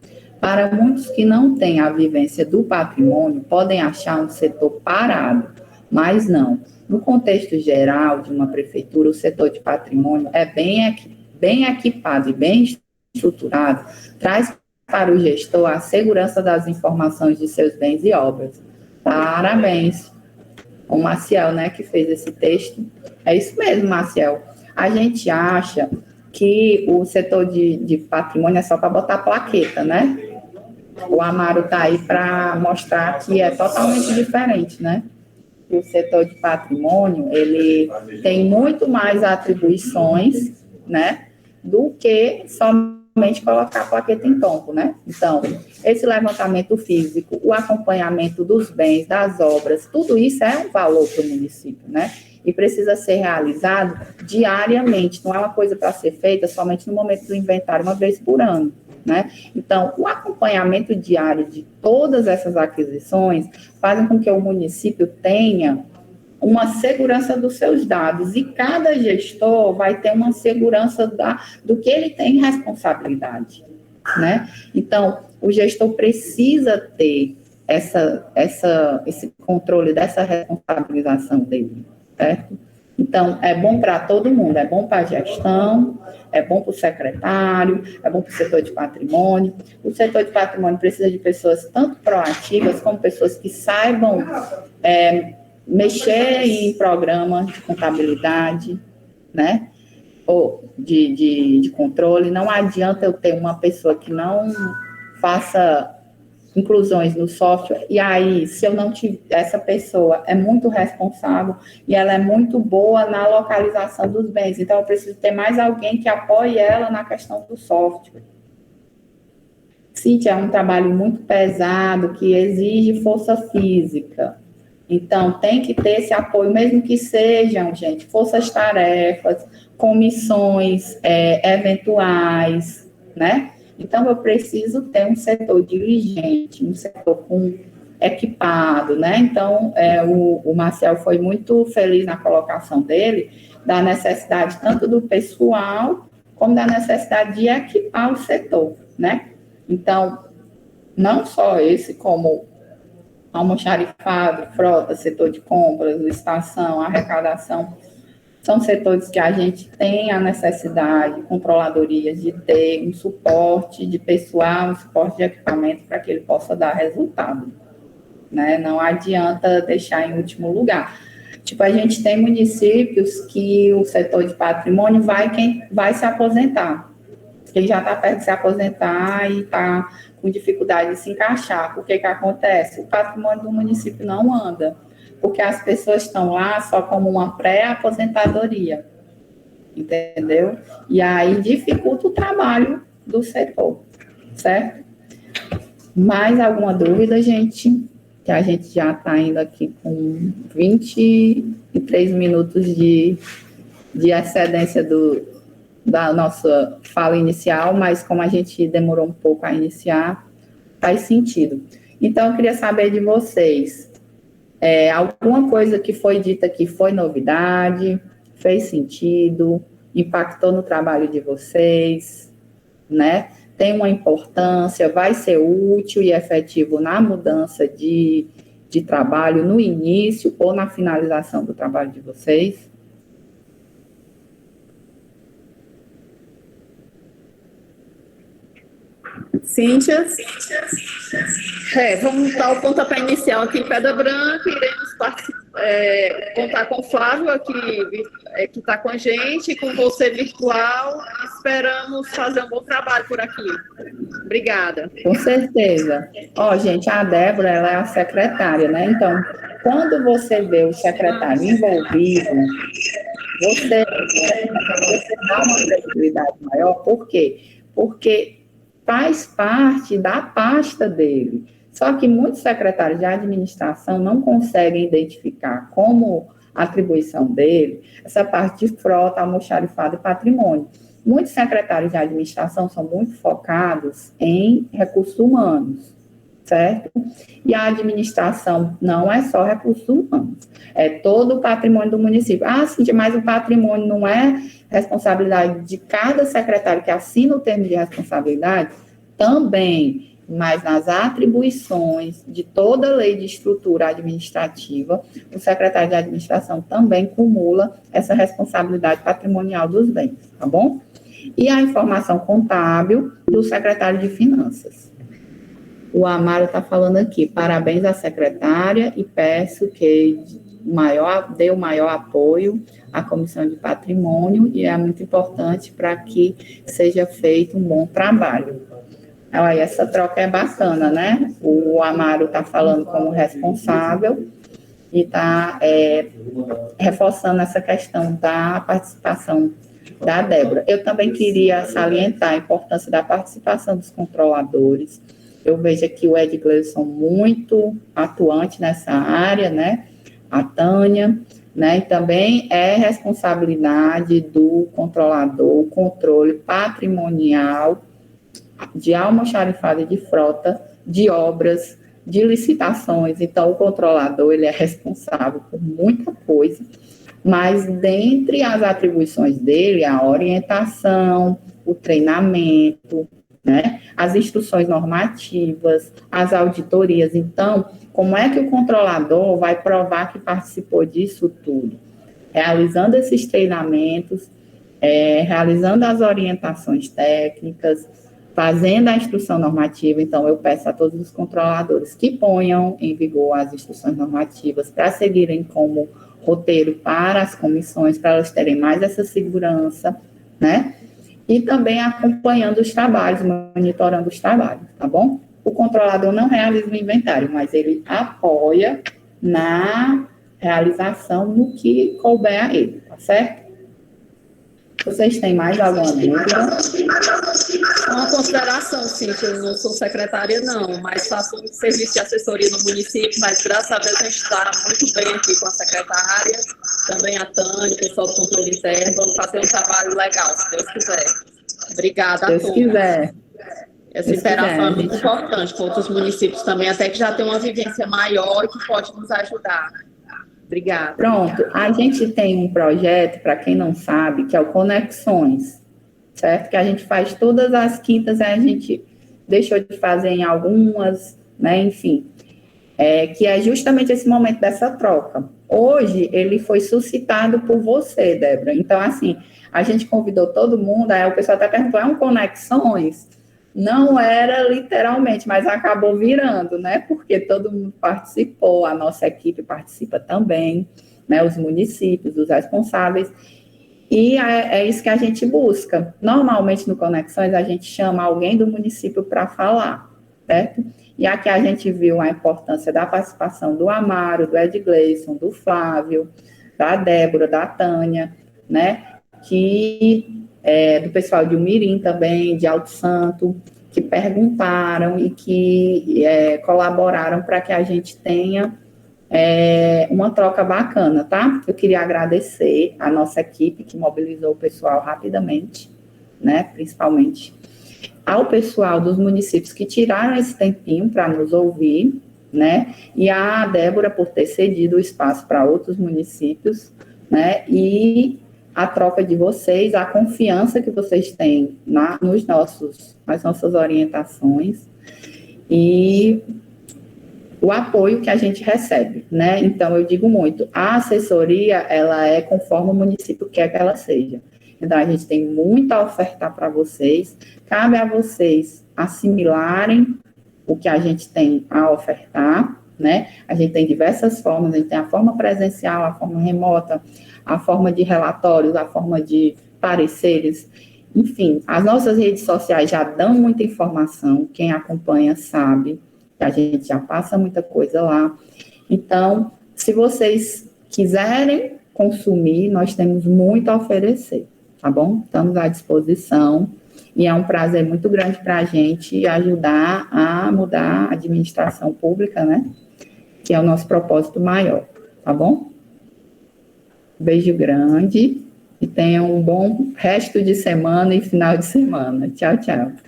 Speaker 1: Para muitos que não têm a vivência do patrimônio, podem achar um setor parado, mas não. No contexto geral de uma prefeitura, o setor de patrimônio é bem equipado e bem estruturado, traz para o gestor a segurança das informações de seus bens e obras. Parabéns. O Maciel, né, que fez esse texto. É isso mesmo, Maciel. A gente acha que o setor de patrimônio é só para botar plaqueta, né? O Amaro está aí para mostrar que é totalmente diferente, né? O setor de patrimônio, ele tem muito mais atribuições, né, do que somente colocar a plaqueta em tombo, né? Então, esse levantamento físico, o acompanhamento dos bens, das obras, tudo isso é um valor para o município, né? E precisa ser realizado diariamente, não é uma coisa para ser feita somente no momento do inventário, uma vez por ano, né? Então, o acompanhamento diário de todas essas aquisições faz com que o município tenha uma segurança dos seus dados, e cada gestor vai ter uma segurança do que ele tem responsabilidade, né? Então, o gestor precisa ter esse controle dessa responsabilização dele, certo? Então, é bom para todo mundo, é bom para a gestão, é bom para o secretário, é bom para o setor de patrimônio. O setor de patrimônio precisa de pessoas tanto proativas como pessoas que saibam mexer em programa de contabilidade, né? Ou de controle. Não adianta eu ter uma pessoa que não faça inclusões no software, e aí, se eu não tiver, essa pessoa é muito responsável e ela é muito boa na localização dos bens, então eu preciso ter mais alguém que apoie ela na questão do software. Cíntia, é um trabalho muito pesado, que exige força física, então tem que ter esse apoio, mesmo que sejam, gente, forças-tarefas, comissões eventuais, né? Então, eu preciso ter um setor diligente, um setor equipado, né? Então, o Marcel foi muito feliz na colocação dele, da necessidade tanto do pessoal, como da necessidade de equipar o setor, né? Então, não só esse, como almoxarifado, frota, setor de compras, licitação, arrecadação, são setores que a gente tem a necessidade, controladorias, de ter um suporte de pessoal, um suporte de equipamento para que ele possa dar resultado, né? Não adianta deixar em último lugar. Tipo, a gente tem municípios que o setor de patrimônio quem vai se aposentar. Quem já está perto de se aposentar e está com dificuldade de se encaixar. O que acontece? O patrimônio do município não anda, porque as pessoas estão lá só como uma pré-aposentadoria, entendeu? E aí dificulta o trabalho do setor, certo? Mais alguma dúvida, gente? Que a gente já está indo aqui com 23 minutos de excedência da nossa fala inicial, mas como a gente demorou um pouco a iniciar, faz sentido. Então, eu queria saber de vocês, alguma coisa que foi dita aqui foi novidade, fez sentido, impactou no trabalho de vocês, né? Tem uma importância, vai ser útil e efetivo na mudança de trabalho no início ou na finalização do trabalho de vocês?
Speaker 3: Cíntia? Vamos dar o pontapé inicial aqui em Pedra Branca, iremos contar com o Flávio aqui, que está com a gente, com você virtual, esperamos fazer um bom trabalho por aqui. Obrigada.
Speaker 1: Com certeza. Gente, a Débora, ela é a secretária, né? Então, quando você vê o secretário envolvido, você dá uma credibilidade maior. Por quê? Porque faz parte da pasta dele. Só que muitos secretários de administração não conseguem identificar como atribuição dele essa parte de frota, almoxarifado e patrimônio. Muitos secretários de administração são muito focados em recursos humanos, certo? E a administração não é só recursos humanos, é todo o patrimônio do município. Sim, mas o patrimônio não é responsabilidade de cada secretário que assina o termo de responsabilidade? Também, mas nas atribuições de toda a lei de estrutura administrativa, o secretário de administração também cumula essa responsabilidade patrimonial dos bens, tá bom? E a informação contábil do secretário de Finanças. O Amaro está falando aqui, parabéns à secretária e peço que dê o maior apoio à Comissão de Patrimônio e é muito importante para que seja feito um bom trabalho. Essa troca é bacana, né? O Amaro está falando como responsável e está reforçando essa questão da participação da Débora. Eu também queria salientar a importância da participação dos controladores. Eu vejo aqui o Ed Gleison muito atuante nessa área, né? A Tânia, né? E também é responsabilidade do controlador o controle patrimonial de almoxarifado de frota, de obras, de licitações. Então, o controlador, ele é responsável por muita coisa, mas dentre as atribuições dele, a orientação, o treinamento, né, as instruções normativas, as auditorias. Então, como é que o controlador vai provar que participou disso tudo? Realizando esses treinamentos, realizando as orientações técnicas, fazendo a instrução normativa. Então, eu peço a todos os controladores que ponham em vigor as instruções normativas para seguirem como roteiro para as comissões, para elas terem mais essa segurança, né? E também acompanhando os trabalhos, monitorando os trabalhos, tá bom? O controlador não realiza o inventário, mas ele apoia na realização no que couber a ele, tá certo? Vocês têm mais alguma dúvida?
Speaker 3: Uma consideração, Cíntia, eu não sou secretária, não, mas faço um serviço de assessoria no município, mas graças a Deus a gente está muito bem aqui com a secretária, também a Tânia, o pessoal do controle interno, vamos fazer um trabalho legal, se Deus quiser. Obrigada a todos.
Speaker 1: Se Deus quiser.
Speaker 3: Essa interação é muito importante com outros municípios também, até que já tem uma vivência maior e que pode nos ajudar. Obrigada.
Speaker 1: Pronto, a gente tem um projeto, para quem não sabe, que é o Conexões, certo? Que a gente faz todas as quintas, a gente deixou de fazer em algumas, né? Enfim, que é justamente esse momento dessa troca. Hoje, ele foi suscitado por você, Débora. Então, assim, a gente convidou todo mundo, aí o pessoal até perguntou, é um Conexões? Não era literalmente, mas acabou virando, né? Porque todo mundo participou, a nossa equipe participa também, né? Os municípios, os responsáveis, e é isso que a gente busca. Normalmente, no Conexões, a gente chama alguém do município para falar, certo? E aqui a gente viu a importância da participação do Amaro, do Ed Gleison, do Flávio, da Débora, da Tânia, né? Do pessoal de Umirim também, de Alto Santo, que perguntaram e que colaboraram para que a gente tenha uma troca bacana, tá? Eu queria agradecer a nossa equipe que mobilizou o pessoal rapidamente, né, principalmente ao pessoal dos municípios que tiraram esse tempinho para nos ouvir, né, e a Débora por ter cedido o espaço para outros municípios, né, e a troca de vocês, a confiança que vocês têm nas nossas orientações e o apoio que a gente recebe, né? Então, eu digo muito, a assessoria, ela é conforme o município quer que ela seja. Então, a gente tem muito a ofertar para vocês, cabe a vocês assimilarem o que a gente tem a ofertar, né? A gente tem diversas formas, a gente tem a forma presencial, a forma remota, a forma de relatórios, a forma de pareceres, enfim, as nossas redes sociais já dão muita informação, quem acompanha sabe, que a gente já passa muita coisa lá. Então, se vocês quiserem consumir, nós temos muito a oferecer, tá bom? Estamos à disposição e é um prazer muito grande para a gente ajudar a mudar a administração pública, né? Que é o nosso propósito maior, tá bom? Beijo grande e tenham um bom resto de semana e final de semana. Tchau, tchau.